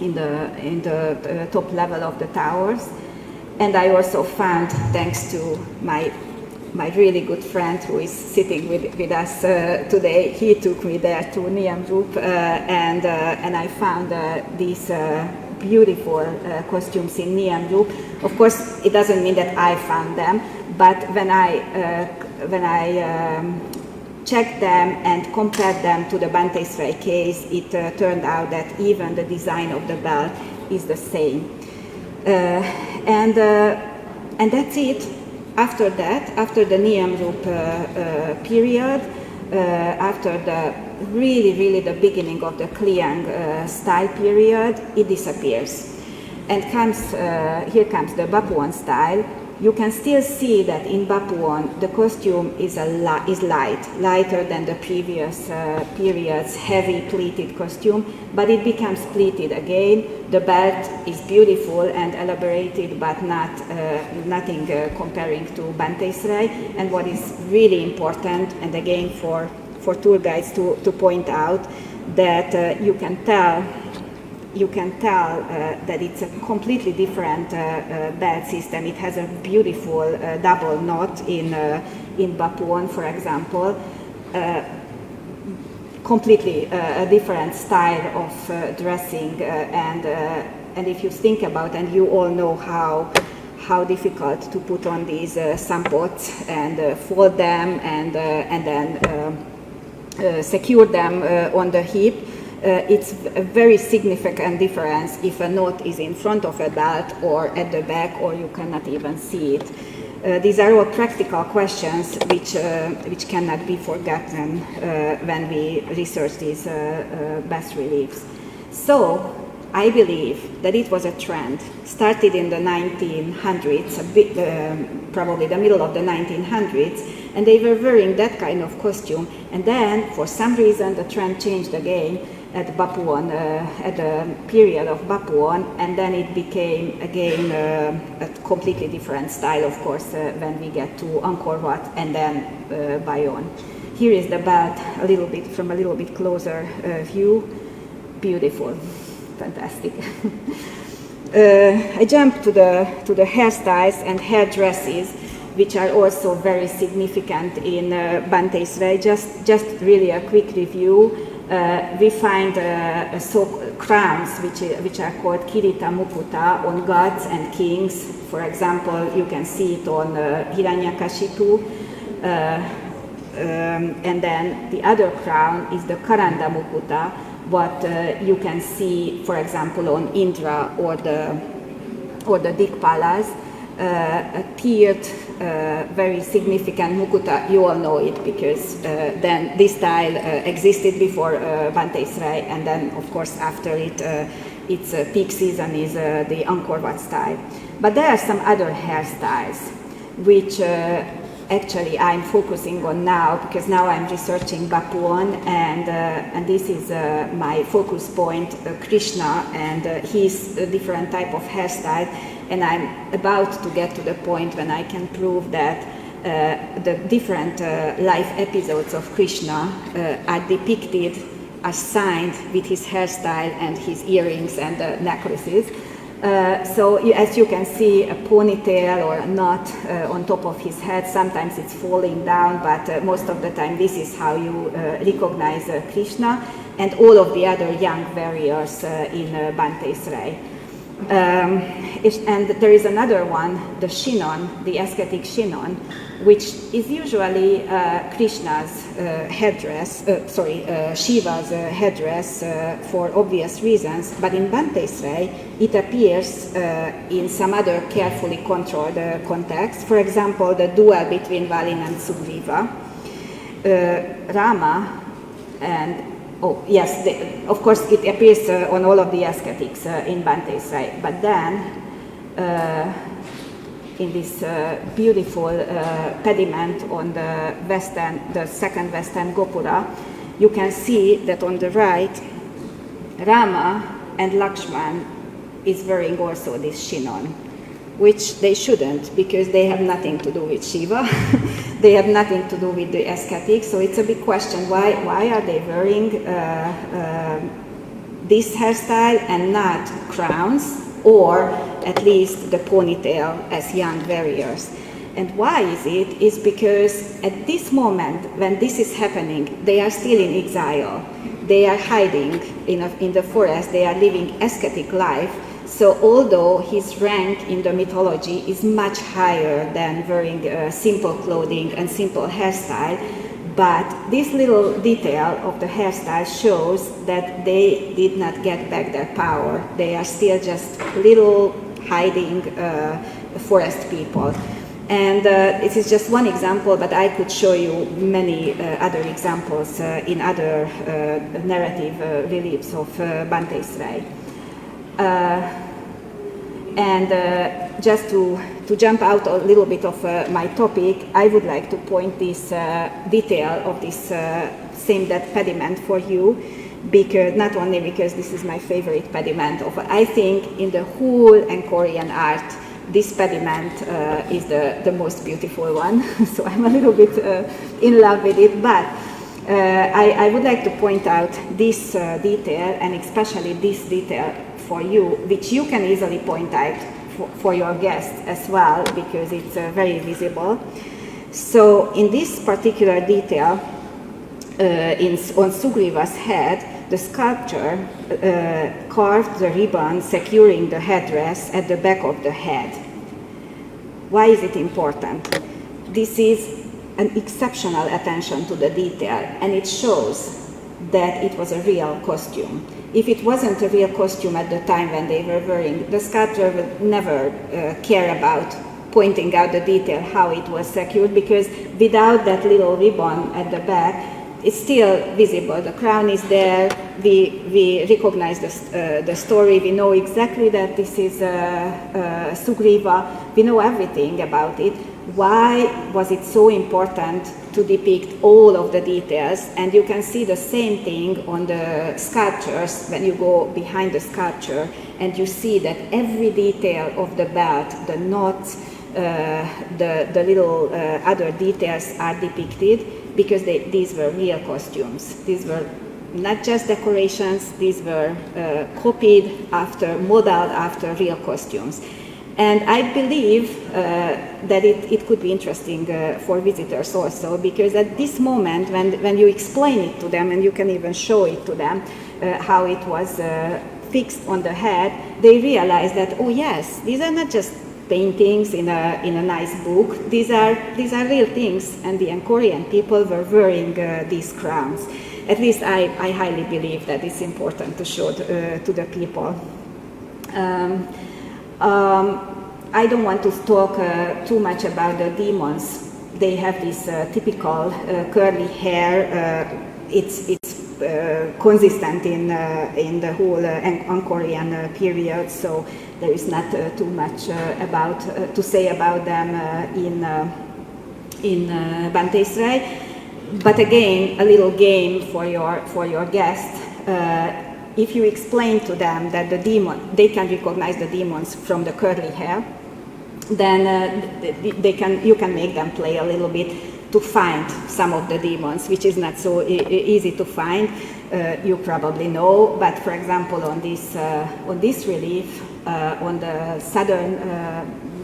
in the top level of the towers. And I also found, thanks to my really good friend who is sitting with us today, he took me there to Niam Rup, and I found these beautiful costumes in Niam Rup. Of course, it doesn't mean that I found them, but when I checked them and compared them to the Banteay Srei case, it turned out that even the design of the belt is the same. And that's it. After that, after the Niam Rup period, after the really the beginning of the Kliang style period, it disappears. And here comes the Bapuan style. You can still see that in Bapuan the costume is lighter than the previous period's heavy pleated costume, but it becomes pleated again. The belt is beautiful and elaborated, but nothing comparing to Banteay Srei. And what is really important, and again for tour guides to point out, that you can tell that it's a completely different belt system. It has a beautiful double knot in Bapuan, for example. Completely a different style of dressing, and if you think about, and you all know how difficult to put on these sampots and fold them and then secure them on the hip. It's a very significant difference if a knot is in front of a belt or at the back, or you cannot even see it. These are all practical questions which cannot be forgotten when we research these bas reliefs. So I believe that it was a trend, started in the 1900s, probably the middle of the 1900s, and they were wearing that kind of costume, and then for some reason the trend changed again at Bapuan, at the period of Bapuan, and then it became again a completely different style, of course, when we get to Angkor Wat and then Bayon. Here is the belt from a little bit closer view. Beautiful, fantastic. I jump to the hairstyles and hairdresses, which are also very significant in Banteay Srei. Just really a quick review. We find crowns which are called Kirita Mukuta on gods and kings. For example, you can see it on Hiranyakashipu. And then the other crown is the Karanda Mukuta, what you can see, for example, on Indra or the Dikpalas. A tiered, very significant mukuta. You all know it because then this style existed before Banteay Srei, and then of course after it, its peak season is the Angkor Wat style. But there are some other hairstyles which actually I'm focusing on now, because now I'm researching Bapuan, and this is my focus point, Krishna and his different type of hairstyle. And I'm about to get to the point when I can prove that the different life episodes of Krishna are depicted, are signed with his hairstyle and his earrings and necklaces. So as you can see, a ponytail or a knot on top of his head, sometimes it's falling down, but most of the time this is how you recognize Krishna and all of the other young warriors in Banteay Srei. And there is another one, the Shinon, the ascetic Shinon, which is usually Krishna's headdress, Shiva's headdress for obvious reasons, but in Banteay Srei it appears in some other carefully controlled context. For example, the duel between Valin and Sugriva, Rama, and of course it appears on all of the ascetics in Banteay Srei, but then in this beautiful pediment on the second western Gopura, you can see that on the right, Rama and Lakshman is wearing also this Shinon, which they shouldn't, because they have nothing to do with Shiva. They have nothing to do with the ascetics, so it's a big question. Why are they wearing this hairstyle and not crowns, or at least the ponytail as young warriors? And why is it? Is because at this moment, when this is happening, they are still in exile. They are hiding in the forest. They are living ascetic life. So although his rank in the mythology is much higher than wearing simple clothing and simple hairstyle, but this little detail of the hairstyle shows that they did not get back their power. They are still just little hiding forest people. And this is just one example, but I could show you many other examples in other narrative reliefs of Banteay Srei. Just to jump out a little bit of my topic, I would like to point this detail of this same death pediment for you, because not only because this is my favorite pediment of, I think in the whole Angkorian art, this pediment is the most beautiful one. So I'm a little bit in love with it, but I would like to point out this detail, and especially this detail for you, which you can easily point out for your guests as well, because it's very visible. So in this particular detail, on Sugriva's head, the sculptor carved the ribbon securing the headdress at the back of the head. Why is it important? This is an exceptional attention to the detail, and it shows that it was a real costume. If it wasn't a real costume at the time when they were wearing, the sculptor would never care about pointing out the detail, how it was secured, because without that little ribbon at the back, it's still visible. The crown is there. We recognize the story. We know exactly that this is Sugriva. We know everything about it. Why was it so important to depict all of the details? And you can see the same thing on the sculptures when you go behind the sculpture, and you see that every detail of the belt, the knots, the little other details are depicted, because these were real costumes. These were not just decorations, these were copied after, modeled after real costumes. And I believe that it could be interesting for visitors also, because at this moment, when you explain it to them, and you can even show it to them, how it was fixed on the head, they realize that, oh yes, these are not just paintings in a nice book. These are real things, and the Angkorian people were wearing these crowns. At least I highly believe that it's important to show to the people. I don't want to talk too much about the demons. They have this typical curly hair. It's consistent in the whole Angkorian period, so there is not too much to say about them in Banteay Srei. But again, a little game for your guests. If you explain to them that they can recognize the demons from the curly hair, then you can make them play a little bit to find some of the demons, which is not so easy to find. You probably know, but for example, on this relief on the southern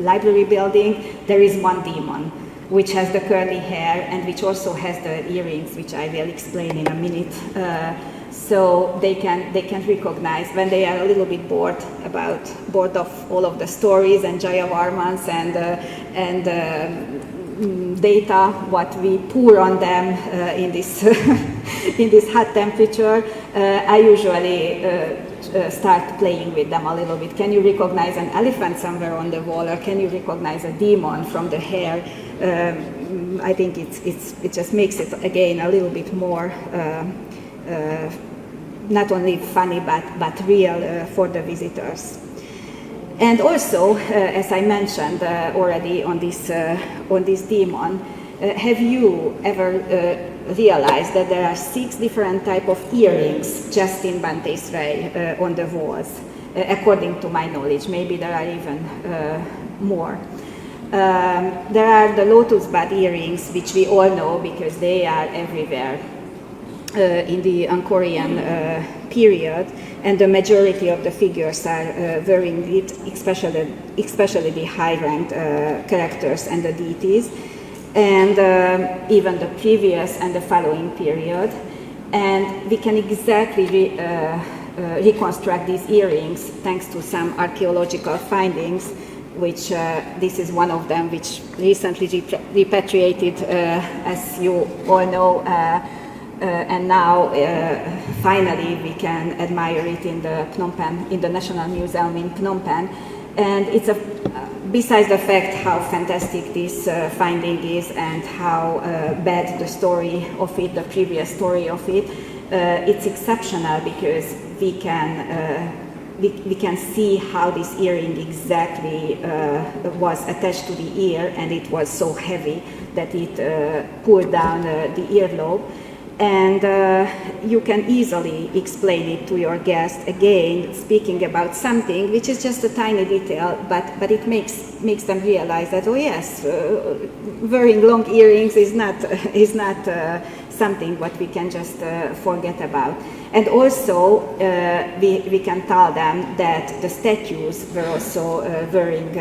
library building, there is one demon which has the curly hair and which also has the earrings, which I will explain in a minute. so they can recognize when they are a little bit bored of all of the stories and Jayavarmans and data what we pour on them in this in this hot temperature. I usually start playing with them a little bit. Can you recognize an elephant somewhere on the wall, or can you recognize a demon from the hair? I think it just makes it again a little bit more not only funny but real for the visitors. And also, as I mentioned already on this demon, have you ever realized that there are 6 different types of earrings just in Banteay Srei on the walls? According to my knowledge, maybe there are even more. There are the lotus bud earrings, which we all know because they are everywhere in the Angkorian period, and the majority of the figures are wearing it, especially the high-ranked characters and the deities, and even the previous and the following period. And we can exactly reconstruct these earrings thanks to some archaeological findings, which this is one of them, which recently repatriated, as you all know, and now finally we can admire it in the Phnom Penh, in the National Museum in Phnom Penh. And it's besides the fact how fantastic this finding is and how bad the story of it, the previous story of it, it's exceptional because we can see how this earring exactly was attached to the ear, and it was so heavy that it pulled down the earlobe. And you can easily explain it to your guest, again, speaking about something which is just a tiny detail, but it makes them realize that, oh yes, wearing long earrings is not something what we can just forget about. And also, we can tell them that the statues were also wearing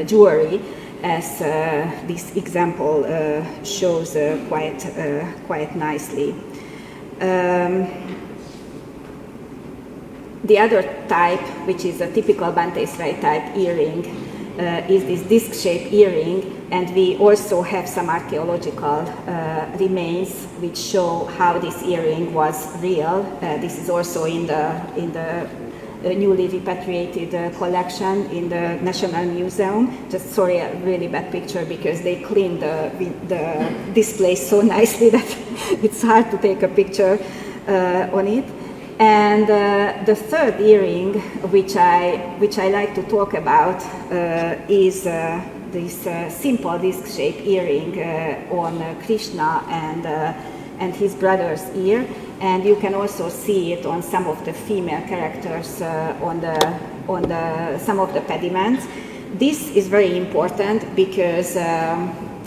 jewelry, as this example shows quite nicely. The other type, which is a typical Banteay Srei type earring, is this disc-shaped earring, and we also have some archaeological remains which show how this earring was real. This is also in the newly repatriated collection in the National Museum. Just sorry, a really bad picture because they cleaned the display so nicely that it's hard to take a picture on it. And the third earring, which I like to talk about, is this simple disc-shaped earring on Krishna and his brother's ear. And you can also see it on some of the female characters on some of the pediments. This is very important because,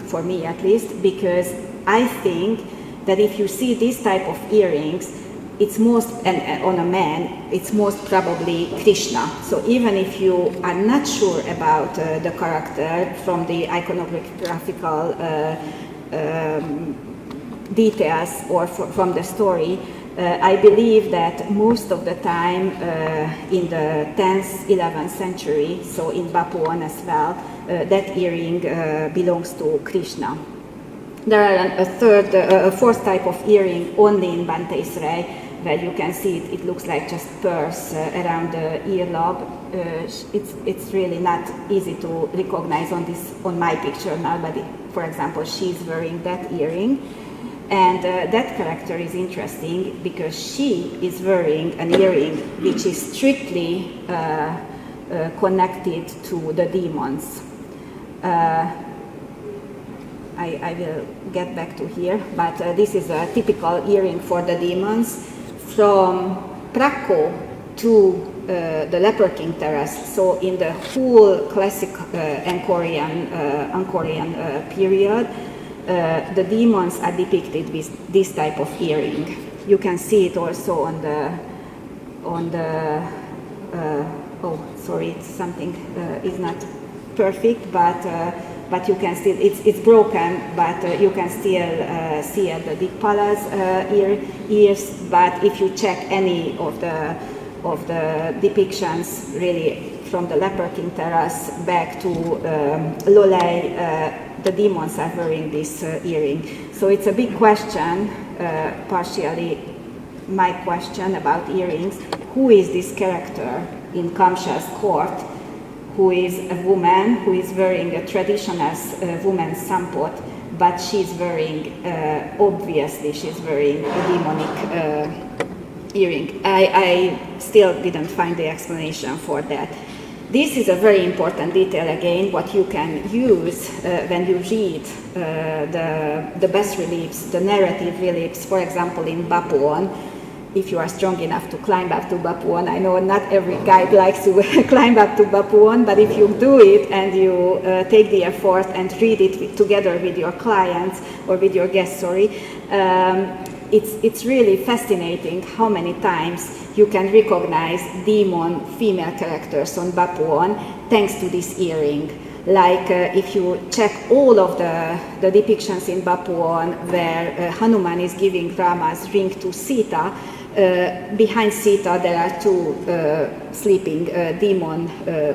for me at least, because I think that if you see this type of earrings, it's most, and on a man, it's most probably Krishna. So even if you are not sure about the character from the iconographical details or from the story, I believe that most of the time in the 10th, 11th century, so in Bapuan as well, that earring belongs to Krishna. There are a fourth type of earring only in Banteay Srei, where you can see it looks like just pearls around the earlobe. It's really not easy to recognize on my picture now, but for example, she's wearing that earring. And that character is interesting because she is wearing an earring which is strictly connected to the demons. I will get back to here, but this is a typical earring for the demons. From Prakko to the Leper King Terrace, so in the whole classic Angkorian period, the demons are depicted with this type of earring. You can see it also on the oh, sorry, it's something is not perfect, but but you can still, it's broken, but you can still see the Dikpala's ears. But if you check any of the depictions, really from the Leper King Terrace back to Lolei, the demons are wearing this earring. So it's a big question, partially my question about earrings. Who is this character in Kamsa's court, who is a woman who is wearing a traditional woman's sampot, but she's wearing, obviously she's wearing a demonic earring. I still didn't find the explanation for that. This is a very important detail again, what you can use when you read the bas reliefs, the narrative reliefs, for example in Bapuon. If you are strong enough to climb up to Bapuon, I know not every guide likes to climb up to Bapuon, but if you do it and you take the effort and read it together with your clients or with your guests, it's really fascinating how many times you can recognize demon female characters on Bapuon thanks to this earring. Like if you check all of the depictions in Bapuon where Hanuman is giving Rama's ring to Sita, behind Sita there are two sleeping demon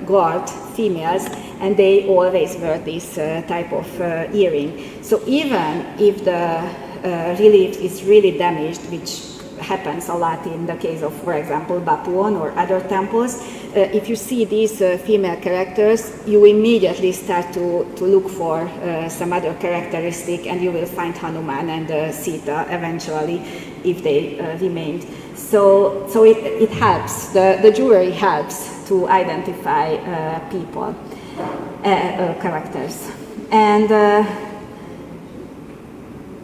guard females, and they always wear this type of earring. So even if the relief is really damaged, which happens a lot in the case of, for example, Bapuon or other temples, if you see these female characters, you immediately start to look for some other characteristic, and you will find Hanuman and Sita eventually if they remained. So it helps, the jewelry helps to identify people, characters.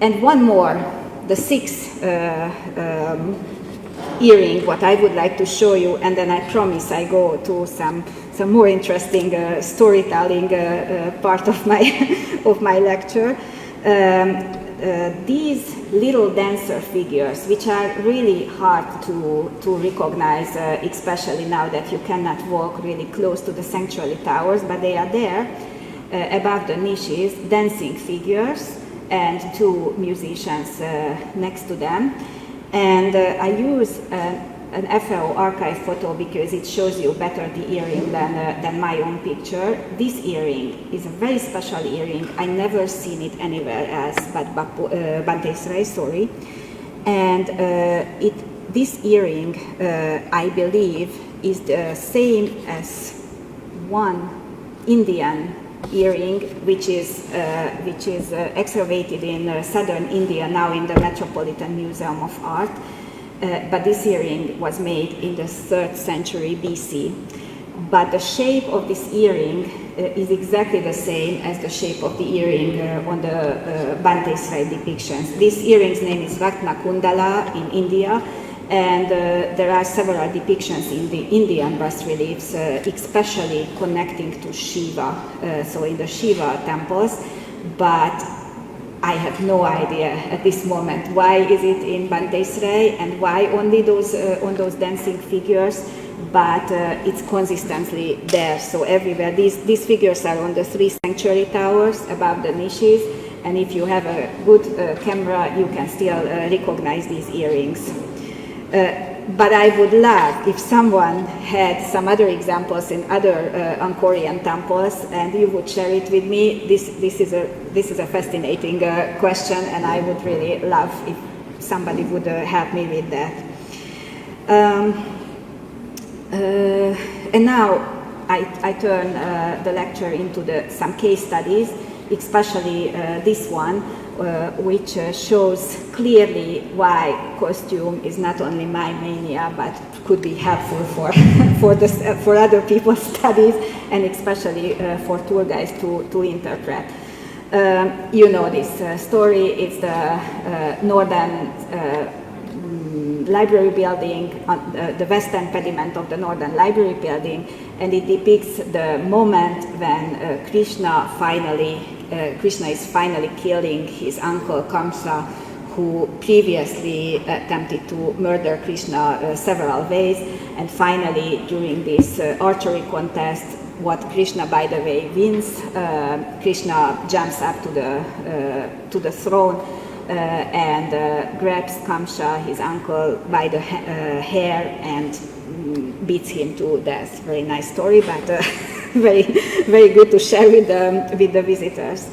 And one more, the sixth earring, what I would like to show you, and then I promise I go to some more interesting storytelling part of my lecture. These little dancer figures, which are really hard to recognize, especially now that you cannot walk really close to the sanctuary towers, but they are there above the niches, dancing figures, and two musicians next to them. And I use an FAO archive photo because it shows you better the earring than my own picture. This earring is a very special earring. I never seen it anywhere else but Banteay Srei, sorry. And this earring, I believe, is the same as one Indian earring, which is excavated in southern India now in the Metropolitan Museum of Art. But this earring was made in the 3rd century BC. But the shape of this earring is exactly the same as the shape of the earring on the Banteay Srei depictions. This earring's name is Ratna Kundala in India, and there are several depictions in the Indian bas reliefs, especially connecting to Shiva, so in the Shiva temples. But I have no idea at this moment why is it in Banteay Srei and why only those on those dancing figures, but it's consistently there. So everywhere these figures are on the 3 sanctuary towers above the niches, and if you have a good camera, you can still recognize these earrings. But I would love if someone had some other examples in other Angkorian temples, and you would share it with me. This is a fascinating question, and I would really love if somebody would help me with that. And now I turn the lecture into some case studies, especially this one, which shows clearly why costume is not only my mania, but could be helpful for other people's studies, and especially for tour guides to interpret. You know this story. It's the Northern Library building, the western pediment of the Northern Library building, and it depicts the moment when Krishna is finally killing his uncle Kamsa, who previously attempted to murder Krishna several ways, and finally during this archery contest what Krishna, by the way, wins. Krishna jumps up to the throne and grabs Kamsa, his uncle, by the hair and beats him to death. Very nice story, but very, very good to share with the visitors.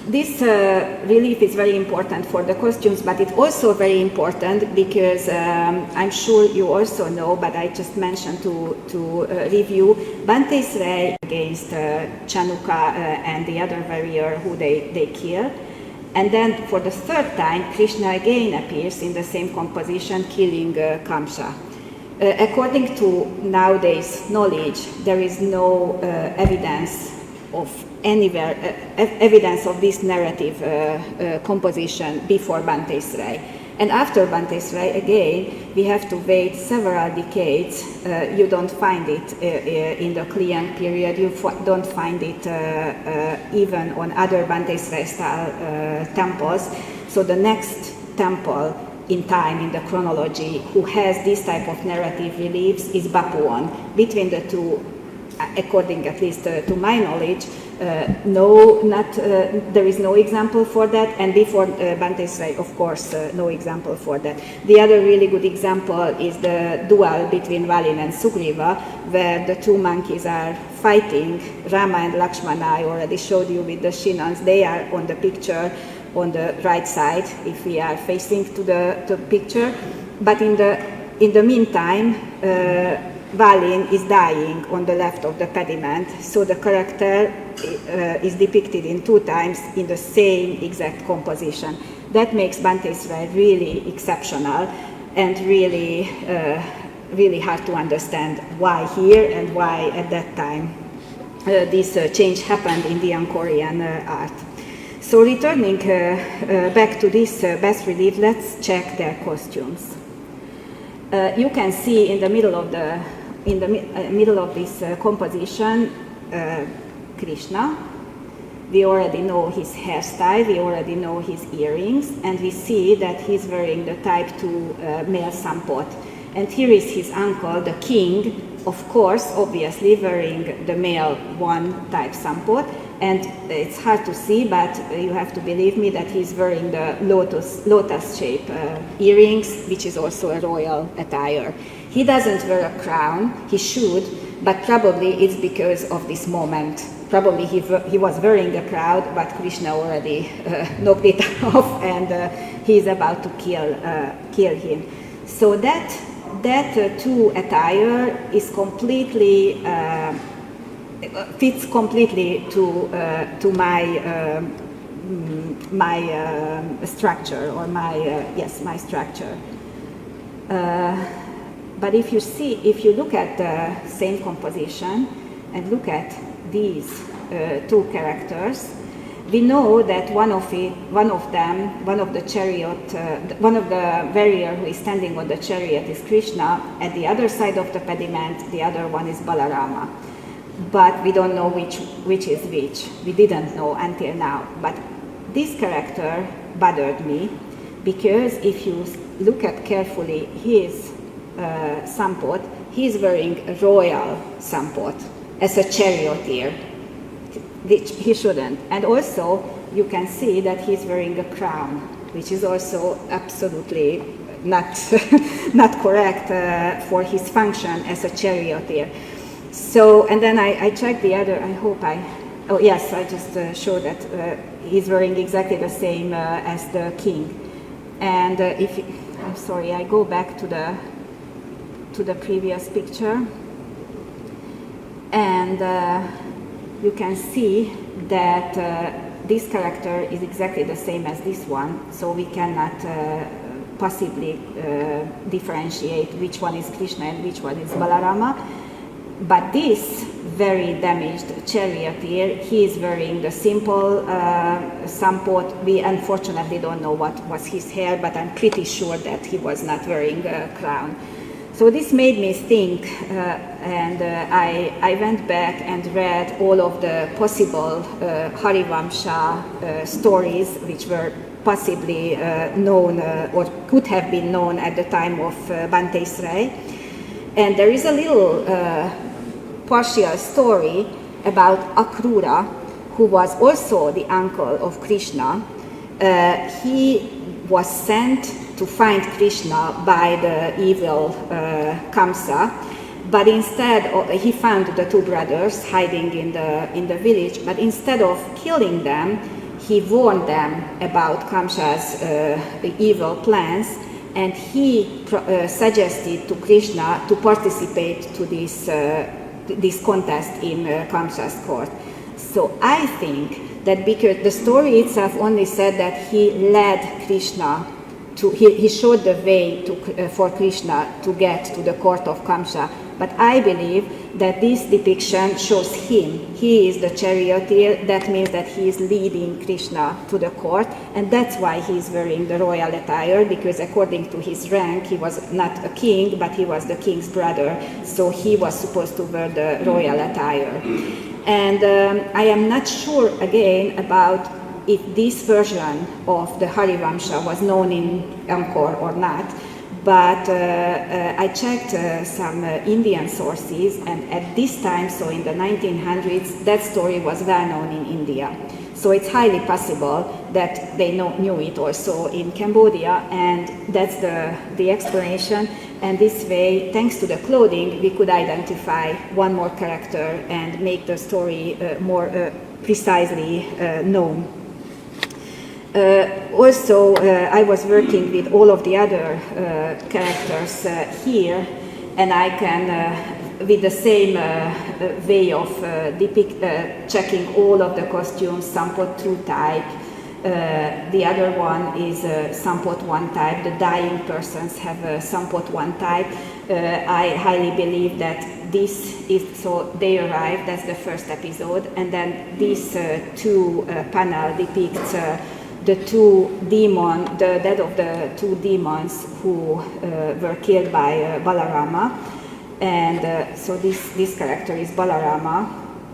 This relief is very important for the costumes, but it's also very important because I'm sure you also know, but I just mentioned to review, Banteay Srei against Chanuka and the other warrior who they kill. And then for the third time, Krishna again appears in the same composition, killing Kamsa. According to nowadays knowledge, there is no evidence of evidence of this narrative composition before Banteay Srei. And after Banteay Srei, again, we have to wait several decades. You don't find it in the Kliang period. You don't find it even on other Banteay Srei style temples. So the next temple in time, in the chronology, who has this type of narrative reliefs is Bapuan. Between the two, according at least to my knowledge, there is no example for that, and before Banteay Srei, of course, no example for that. The other really good example is the duel between Valin and Sugriva, where the two monkeys are fighting. Rama and Lakshmana, I already showed you with the Shinans, they are on the picture on the right side, if we are facing to the picture. But in the meantime, Valin is dying on the left of the pediment, so the character is depicted in two times in the same exact composition. That makes Banteay Srei really exceptional and really, really hard to understand why here and why at that time this change happened in the Angkorian art. So returning back to this bas relief, let's check their costumes. You can see in the middle of this composition, Krishna. We already know his hairstyle, we already know his earrings, and we see that he's wearing the type 2 male sampot. And here is his uncle, the king, of course, obviously wearing the male 1 type sampot. And it's hard to see, but you have to believe me that he's wearing the lotus shape earrings, which is also a royal attire. He doesn't wear a crown, he should, but probably it's because of this moment. Probably he was wearing a crown, but Krishna already knocked it off, and he's about to kill him. So that 2 attire is completely fits completely to my structure, or my structure. But if you look at the same composition and look at these 2 characters, we know that one of the warrior who is standing on the chariot is Krishna. At the other side of the pediment, the other one is Balarama. But we don't know which is which. We didn't know until now. But this character bothered me, because if you look at carefully his sampot, he's wearing a royal sampot as a charioteer, which he shouldn't. And also you can see that he's wearing a crown, which is also absolutely not correct for his function as a charioteer. So, and then I checked the other, oh yes, I just showed that he's wearing exactly the same as the king. And I'm sorry, I go back to the previous picture, and you can see that this character is exactly the same as this one, so we cannot possibly differentiate which one is Krishna and which one is Balarama. But this very damaged charioteer, he is wearing the simple sampot. We unfortunately don't know what was his hair, but I'm pretty sure that he was not wearing a crown. So this made me think, and I went back and read all of the possible Harivamsha stories, which were possibly known or could have been known at the time of Banteay Srei. And there is a little partial story about Akrura, who was also the uncle of Krishna. He was sent to find Krishna by the evil Kamsa, but instead he found the two brothers hiding in the village, but instead of killing them, he warned them about Kamsa's evil plans, and he suggested to Krishna to participate to this contest in Kamsa's court. So I think that because the story itself only said that he led Krishna he showed the way for Krishna to get to the court of Kamsa. But I believe that this depiction shows him. He is the charioteer. That means that he is leading Krishna to the court, and that's why he is wearing the royal attire, because according to his rank, he was not a king, but he was the king's brother, so he was supposed to wear the royal attire. And I am not sure again about if this version of the Harivamsha was known in Angkor or not, but I checked some Indian sources, and at this time, so in the 1900s, that story was well known in India. So it's highly possible that they knew it also in Cambodia, and that's the explanation. And this way, thanks to the clothing, we could identify one more character and make the story more precisely known. Also, I was working with all of the other characters here, and I can, with the same way of checking all of the costumes, Sampot 2 type. The other one is Sampot 1 type. The dying persons have a Sampot 1 type. I highly believe that this is, so they arrive, that's the first episode, and then these two panel depicts the two demons, the death of the two demons who were killed by Balarama. And so this character is Balarama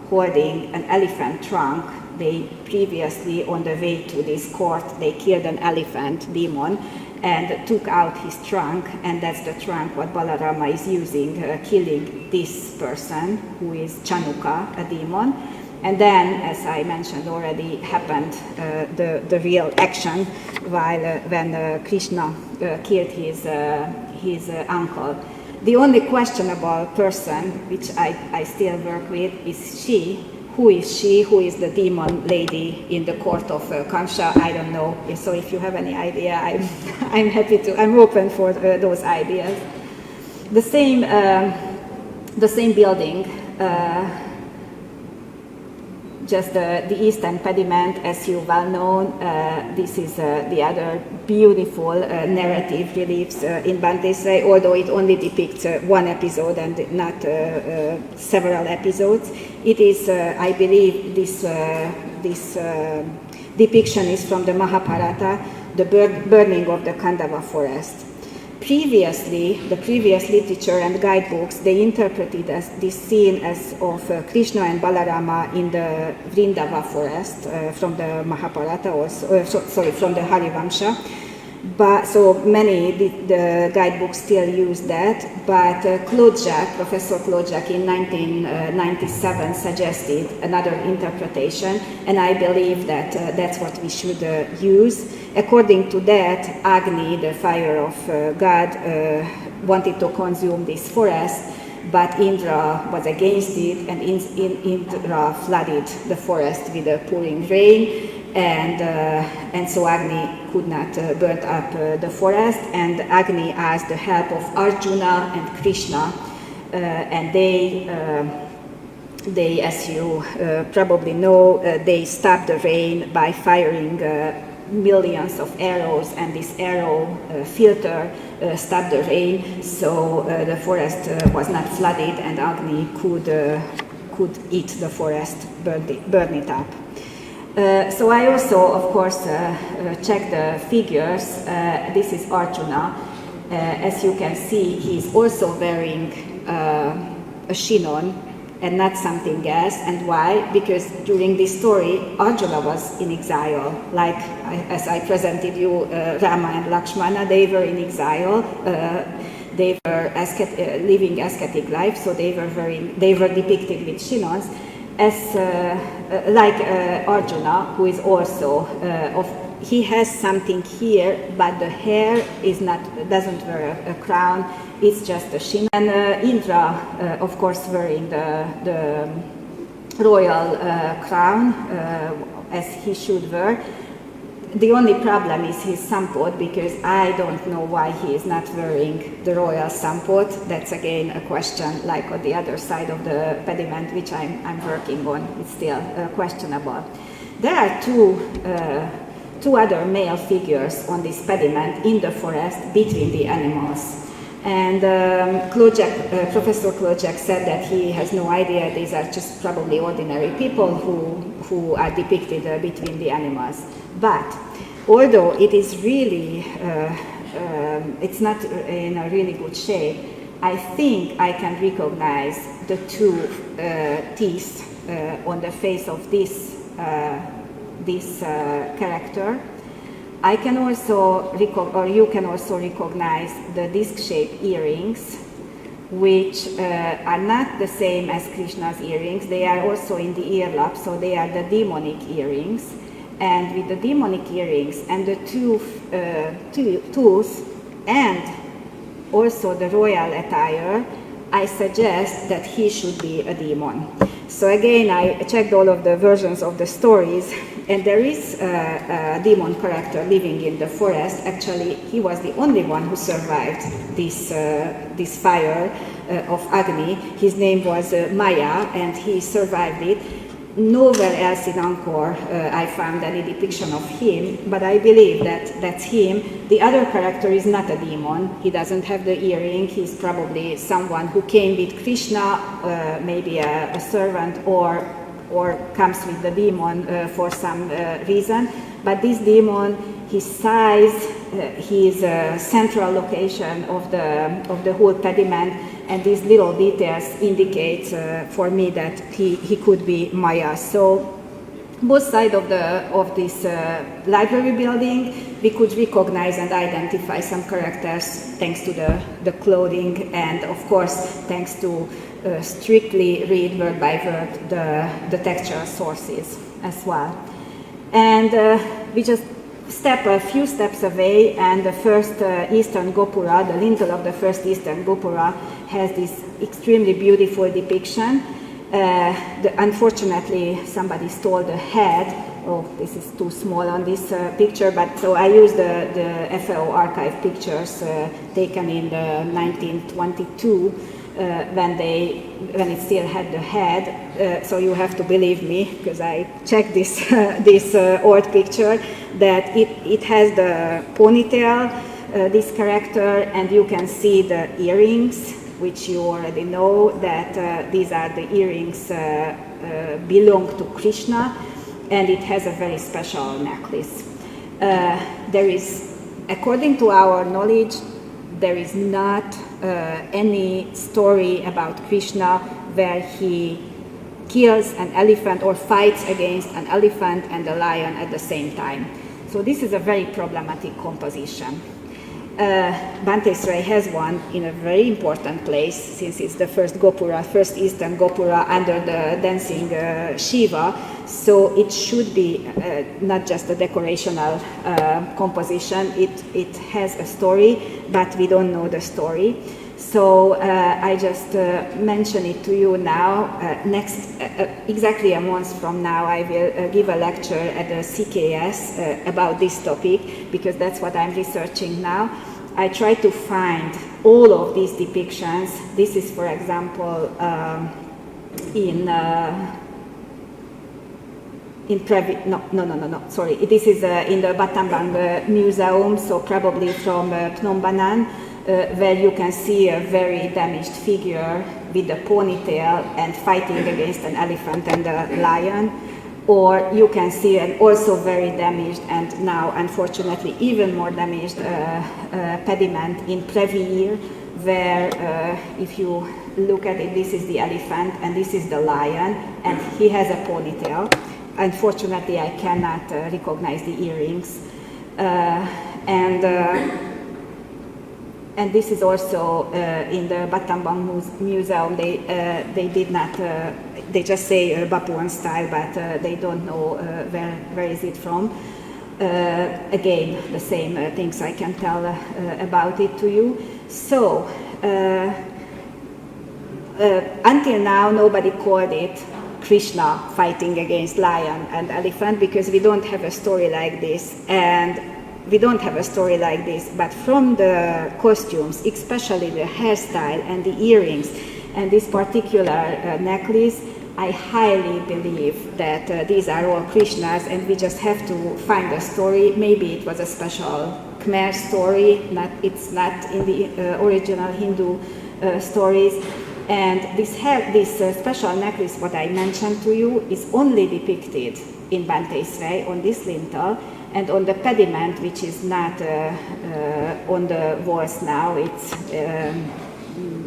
holding an elephant trunk. They previously, on the way to this court, they killed an elephant demon and took out his trunk, and that's the trunk what Balarama is using, killing this person who is Chanuka, a demon. And then, as I mentioned already, happened the real action when Krishna killed his uncle. The only questionable person, which I still work with, is she. Who is she? Who is the demon lady in the court of Kamsa? I don't know. So if you have any idea, I'm happy to. I'm open for those ideas. The same building. Just the eastern pediment, as you well know, this is the other beautiful narrative reliefs in Banteay Srei, although it only depicts one episode and not several episodes. It is, I believe, this depiction is from the Mahabharata, the burning of the Khandava forest. Previously, the previous literature and guidebooks, they interpreted this scene as of Krishna and Balarama in the Vrindava forest from the Mahabharata, from the Harivamsha. But so many the guidebooks still use that. But Professor Klodjak in 1997 suggested another interpretation, and I believe that that's what we should use. According to that, Agni, the fire of God, wanted to consume this forest, but Indra was against it, and Indra flooded the forest with a pouring rain, and so Agni could not burn up the forest, and Agni asked the help of Arjuna and Krishna, and they, as you probably know, they stopped the rain by firing millions of arrows, and this arrow filter stopped the rain, so the forest was not flooded, and Agni could eat the forest, burn it up. So I also, of course, checked the figures. This is Arjuna. As you can see, he's also wearing a chinon and not something else. And why? Because during this story, Arjuna was in exile. Like as I presented you, Rama and Lakshmana, they were in exile. they were living ascetic life, so they were depicted with chinos, as like Arjuna, who is also he has something here, but the hair doesn't wear a crown. It's just a chino. And Indra, of course, wearing the royal crown as he should wear. The only problem is his sampot, because I don't know why he is not wearing the royal sampot. That's again a question, like on the other side of the pediment, which I'm working on. It's still questionable. There are two other male figures on this pediment in the forest between the animals. And Professor Klojak said that he has no idea, these are just probably ordinary people who are depicted between the animals. But although it is really, it's not in a really good shape, I think I can recognize the two teeth on the face of this character. I can also, you can also recognize the disc-shaped earrings, which are not the same as Krishna's earrings. They are also in the earlobe, so they are the demonic earrings. And with the demonic earrings and the tooth and also the royal attire, I suggest that he should be a demon. So again, I checked all of the versions of the stories, and there is a demon character living in the forest. Actually, he was the only one who survived this fire of Agni. His name was Maya, and he survived it. Nowhere else in Angkor I found any depiction of him, but I believe that that's him. The other character is not a demon. He doesn't have the earring. He's probably someone who came with Krishna, maybe a servant, or comes with the demon for some reason. But this demon, his size, his central location of the whole pediment, and these little details indicate for me that he could be Maya. So both sides of this library building, we could recognize and identify some characters thanks to the clothing, and of course thanks to strictly read word by word the textual sources as well. And we just step a few steps away, and the first eastern gopura, the lintel of the first eastern gopura, has this extremely beautiful depiction. Unfortunately, somebody stole the head. Oh, this is too small on this picture, but so I used the FAO archive pictures taken in 1922 when it still had the head. So you have to believe me, because I checked this old picture, that it has the ponytail, this character, and you can see the earrings, which you already know that these are the earrings belong to Krishna, and it has a very special necklace. There is, according to our knowledge, there is not any story about Krishna where he kills an elephant or fights against an elephant and a lion at the same time. So this is a very problematic composition. Banteay Srei has one in a very important place, since it's the first gopura, first eastern gopura under the dancing Shiva. So it should be not just a decorational composition. It has a story, but we don't know the story. So I just mention it to you now. Exactly a month from now, I will give a lecture at the CKS about this topic, because that's what I'm researching now. I try to find all of these depictions. This is, for example, sorry. This is in the Battambang Museum, so probably from Phnom Banan, where you can see a very damaged figure with a ponytail and fighting against an elephant and a lion. Or you can see an also very damaged, and now unfortunately even more damaged pediment in Previr, where if you look at it, this is the elephant and this is the lion, and he has a ponytail. Unfortunately, I cannot and this is also in the Battambang Museum. They did not, they just say Bapuan style, but they don't know where is it from. Again, the same things I can tell about it to you. So, until now, nobody called it Krishna fighting against lion and elephant, because we don't have a story like this, and we don't have a story like this. But from the costumes, especially the hairstyle and the earrings and this particular necklace, I highly believe that these are all Krishnas, and we just have to find a story. Maybe it was a special Khmer story, it's not in the original Hindu stories. And this special necklace, what I mentioned to you, is only depicted in Banteay Srei on this lintel, and on the pediment, which is not on the walls now. It's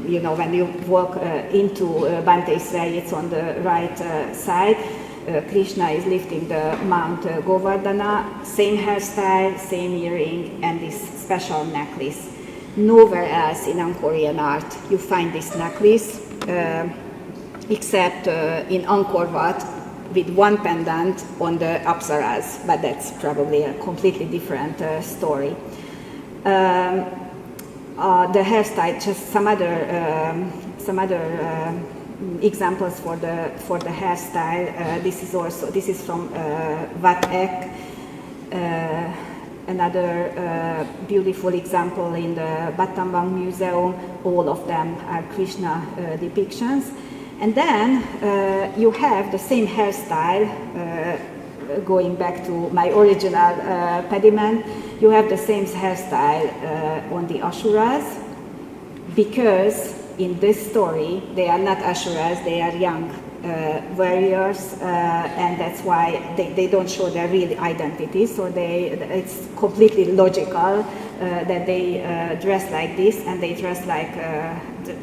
you know, when you walk into Banteay Srei, it's on the right side. Krishna is lifting the Mount Govardhana, same hairstyle, same earring, and this special necklace. Nowhere else in Angkorian art you find this necklace, except in Angkor Wat with one pendant on the Apsaras, but that's probably a completely different story. The hairstyle, just some other examples for the hairstyle. This is from Wat Ek. Another beautiful example in the Battambang Museum. All of them are Krishna depictions. And then you have the same hairstyle, going back to my original pediment, you have the same hairstyle on the Asuras, because in this story they are not Asuras, they are young warriors, and that's why they don't show their real identity, so it's completely logical that they dress like this, and they dress like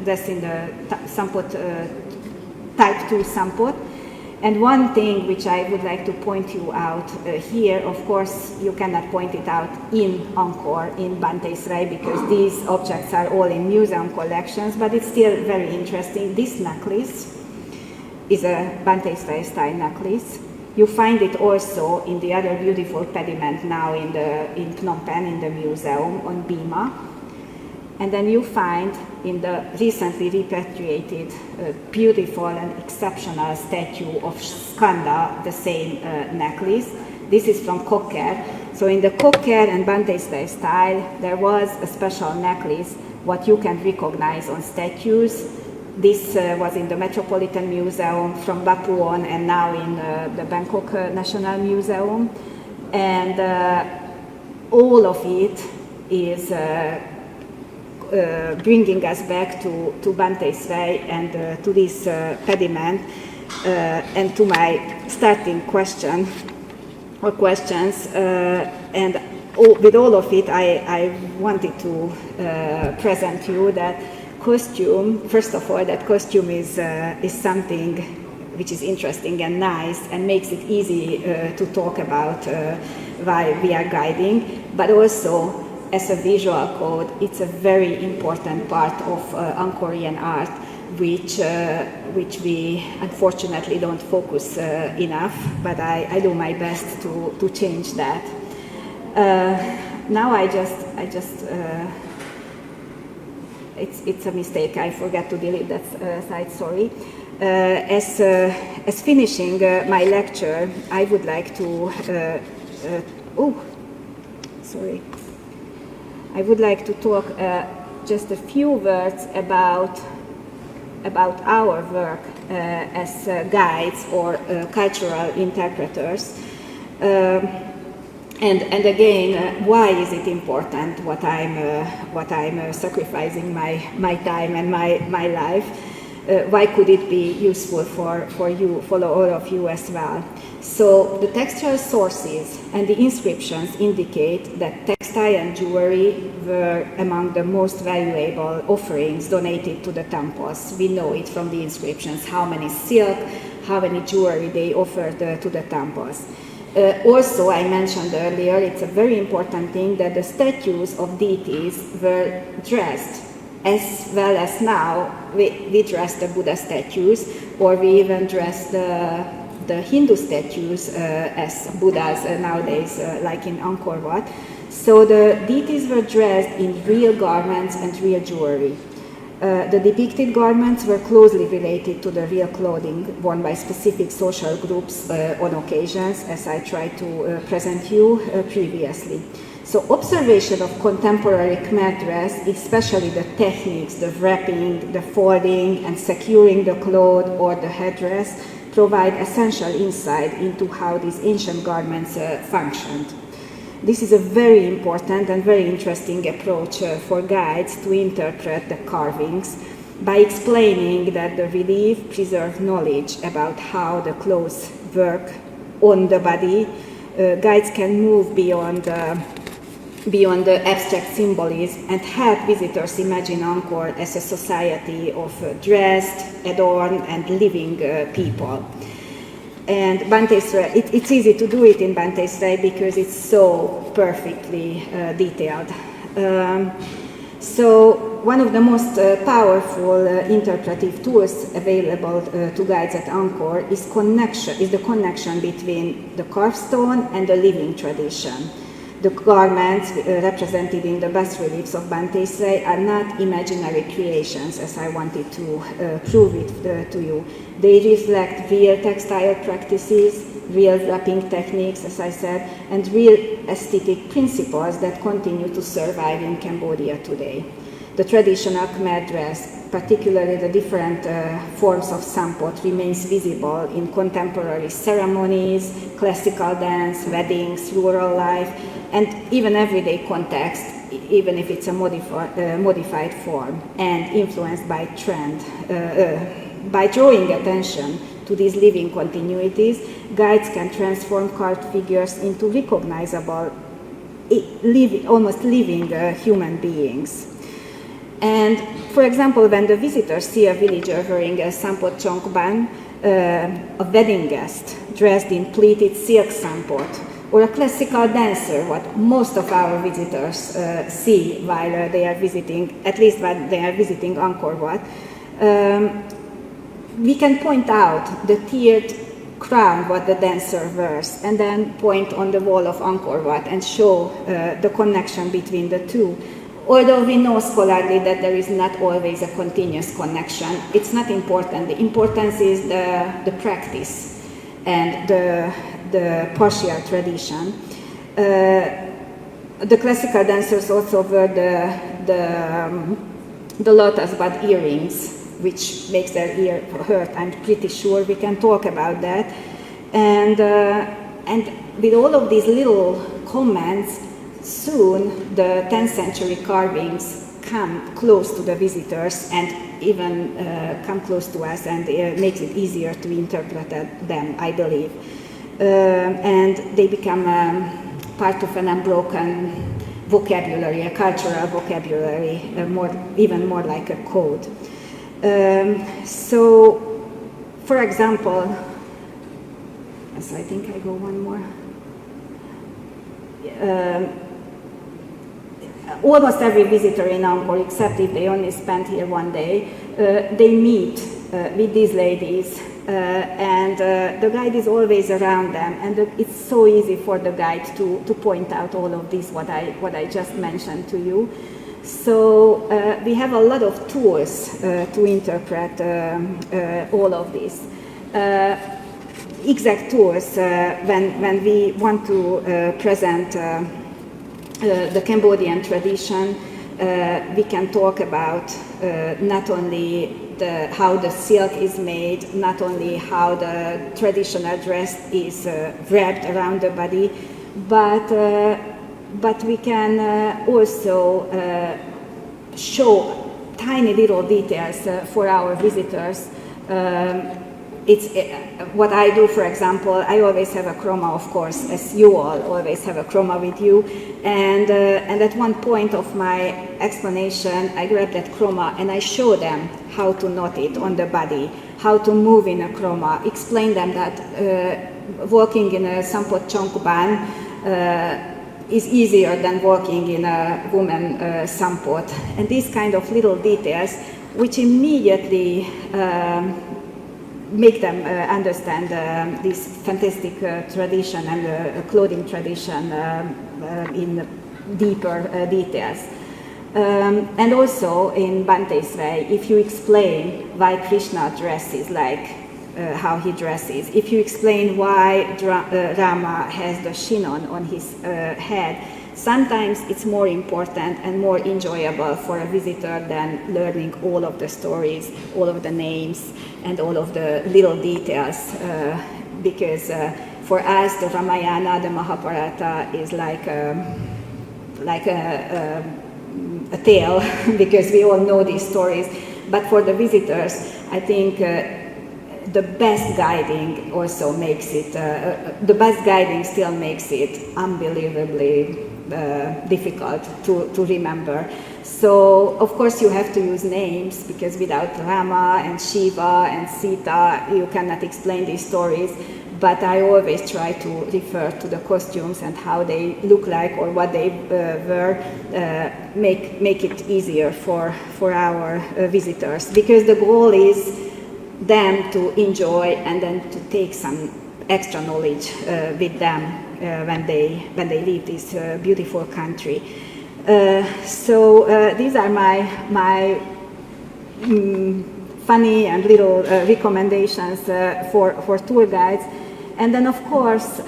dress in the Samput, type 2 Samput. And one thing which I would like to point you out here, of course you cannot point it out in Angkor, in Banteay Srei, because these objects are all in museum collections, but it's still very interesting. This necklace is a Banteay Srei style necklace. You find it also in the other beautiful pediment now in Phnom Penh in the museum on Bima. And then you find in the recently repatriated beautiful and exceptional statue of Skanda the same necklace. This is from Kokker. So in the Kokker and Banteay Srei style, there was a special necklace, what you can recognize on statues. This was in the Metropolitan Museum from Bapuon, and now in the Bangkok National Museum. And all of it is bringing us back to Banteay Srei and to this pediment, and to my starting question or questions. And with all of it, I wanted to present you that costume. First of all, that costume is something which is interesting and nice and makes it easy to talk about while we are guiding, but also as a visual code, it's a very important part of Angkorian art, which we unfortunately don't focus enough, but I do my best to change that. Now it's a mistake. I forgot to delete that slide. Sorry. As finishing my lecture, I would like to. I would like to talk just a few words about our work as guides or cultural interpreters. And again, why is it important what I'm sacrificing my time and my life? Why could it be useful for you, for all of you as well? So the textual sources and the inscriptions indicate that textile and jewelry were among the most valuable offerings donated to the temples. We know it from the inscriptions, how many silk, how many jewelry they offered to the temples. Also, I mentioned earlier, it's a very important thing that the statues of deities were dressed as well as now we dress the Buddha statues, or we even dress the Hindu statues as Buddhas nowadays, like in Angkor Wat. So the deities were dressed in real garments and real jewelry. The depicted garments were closely related to the real clothing worn by specific social groups on occasions, as I tried to present you previously. So observation of contemporary Khmer dress, especially the techniques, the wrapping, the folding, and securing the cloth or the headdress, provide essential insight into how these ancient garments functioned. This is a very important and very interesting approach for guides to interpret the carvings by explaining that the relief preserves knowledge about how the clothes work on the body. Guides can move beyond the abstract symbolism and help visitors imagine Angkor as a society of dressed, adorned, and living people. And Banteay Srei, it's easy to do it in Banteay Srei because it's so perfectly detailed. So one of the most powerful interpretive tools available to guides at Angkor is the connection between the carved stone and the living tradition. The garments represented in the bas-reliefs of Banteay Srei are not imaginary creations, as I wanted to prove it to you. They reflect real textile practices, real wrapping techniques, as I said, and real aesthetic principles that continue to survive in Cambodia today. The traditional Khmer dress, particularly the different forms of sampot, remains visible in contemporary ceremonies, classical dance, weddings, rural life, and even everyday context, even if it's a modified form and influenced by trend. By drawing attention to these living continuities, guides can transform carved figures into recognizable, almost living human beings. And for example, when the visitors see a villager wearing a sampot chongban, a wedding guest dressed in pleated silk sampot, or a classical dancer, what most of our visitors see while they are visiting, at least when they are visiting Angkor Wat, we can point out the tiered crown what the dancer wears, and then point on the wall of Angkor Wat and show the connection between the two. Although we know scholarly that there is not always a continuous connection, it's not important. The importance is the practice and the partial tradition. The classical dancers also wear the lotus bud earrings, which makes their ear hurt. I'm pretty sure we can talk about that. And with all of these little comments, soon the 10th century carvings come close to the visitors and even come close to us, and it makes it easier to interpret them, I believe. And they become part of an unbroken vocabulary, a cultural vocabulary, even more like a code. So, for example, yes, I think I go one more. Almost every visitor in Angkor, except if they only spend here one day, they meet with these ladies, and the guide is always around them, and it's so easy for the guide to point out all of this, what I just mentioned to you. So we have a lot of tools to interpret all of this. Exact tools when we want to present the Cambodian tradition, we can talk about not only how the silk is made, not only how the traditional dress is wrapped around the body, but we can also show tiny little details for our visitors. It's what I do, for example, I always have a chroma, of course, as you all always have a chroma with you. And at one point of my explanation, I grab that chroma and I show them how to knot it on the body, how to move in a chroma, explain them that walking in a Sampot Chongban is easier than walking in a woman Sampot. And these kind of little details, which immediately make them understand this fantastic tradition and clothing tradition in deeper details. And also in Banteay Srei, if you explain why Krishna dresses like how he dresses, if you explain why Rama has the chinon on his head, sometimes it's more important and more enjoyable for a visitor than learning all of the stories, all of the names, and all of the little details, because for us the Ramayana, the Mahabharata is like a tale because we all know these stories. But for the visitors, I think the best guiding also makes it, the best guiding still makes it unbelievably difficult to remember. So of course you have to use names, because without Rama and Shiva and Sita you cannot explain these stories. But I always try to refer to the costumes and how they look like or what they were, make it easier for our visitors, because the goal is them to enjoy and then to take some extra knowledge with them when they leave this beautiful country. So these are my funny and little recommendations for tour guides. And then, of course,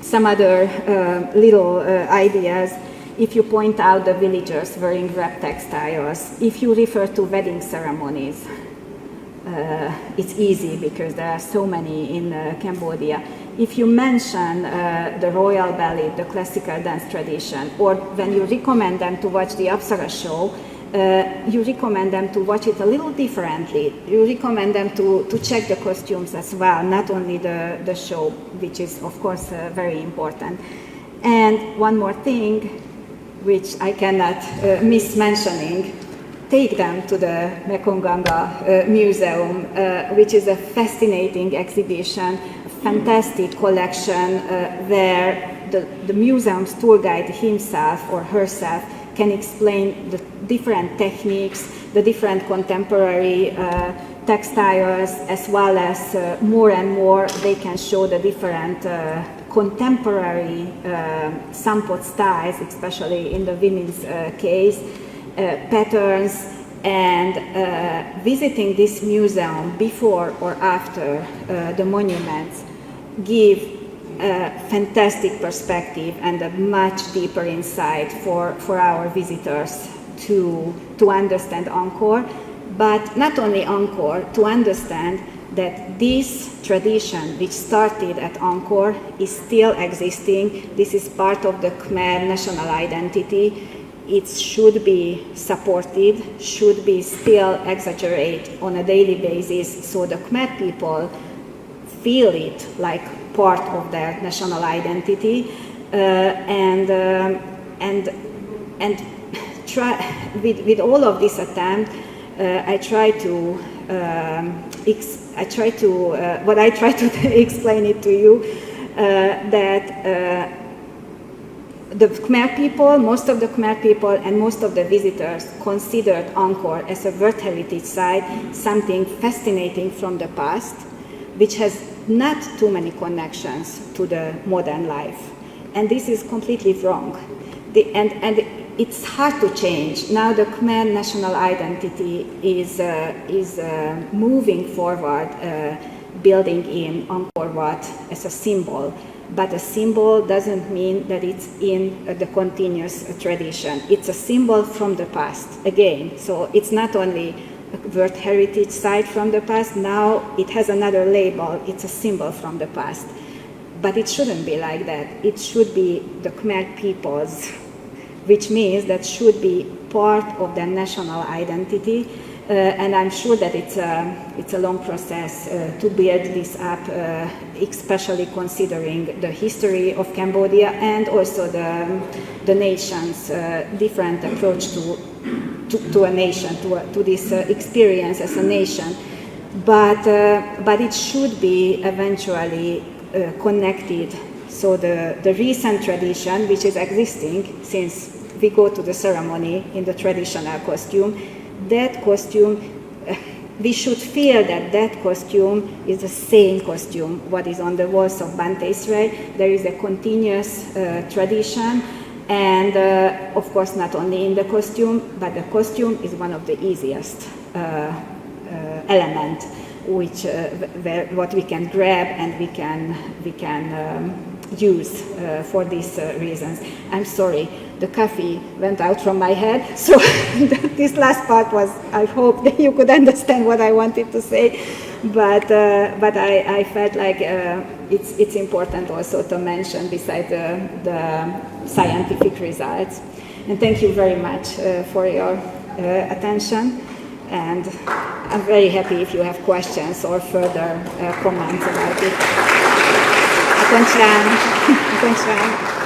some other little ideas. If you point out the villagers wearing wrap textiles, if you refer to wedding ceremonies, it's easy because there are so many in Cambodia. If you mention the royal ballet, the classical dance tradition, or when you recommend them to watch the Apasara show, you recommend them to watch it a little differently. You recommend them to check the costumes as well, not only the show, which is of course very important. And one more thing, which I cannot miss mentioning, take them to the Mekonganga Museum, which is a fascinating exhibition, a fantastic collection where the museum's tour guide himself or herself can explain the different techniques, the different contemporary textiles, as well as more and more they can show the different contemporary Sampot styles, especially in the women's case, patterns, and visiting this museum before or after the monuments give a fantastic perspective and a much deeper insight for our visitors to understand Angkor, but not only Angkor, to understand that this tradition which started at Angkor is still existing. This is part of the Khmer national identity. It should be supported, should be still exaggerated on a daily basis, so the Khmer people feel it like part of their national identity, and try with all of this attempt. I try to explain it to you that the Khmer people, most of the Khmer people and most of the visitors considered Angkor as a World Heritage Site, something fascinating from the past, which has not too many connections to the modern life. And this is completely wrong. And it's hard to change. Now the Khmer national identity is moving forward, building in Angkor Wat as a symbol. But a symbol doesn't mean that it's in the continuous tradition. It's a symbol from the past, again. So it's not only a World Heritage Site from the past, now it has another label, it's a symbol from the past. But it shouldn't be like that. It should be the Khmer people's, which means that should be part of their national identity. And I'm sure that it's a long process to build this up, especially considering the history of Cambodia and also the nation's different approach to a nation, to this experience as a nation. but it should be eventually connected. So the recent tradition, which is existing since we go to the ceremony in the traditional costume, that costume, we should feel that that costume is the same costume what is on the walls of Banteay Srei. There is a continuous tradition, and of course not only in the costume, but the costume is one of the easiest element which what we can grab and we can use for these reasons. I'm sorry, the coffee went out from my head, so this last part was, I hope that you could understand what I wanted to say, but I felt like it's important also to mention beside the scientific results. And thank you very much for your attention, and I'm very happy if you have questions or further comments about it. Thanks, Ram.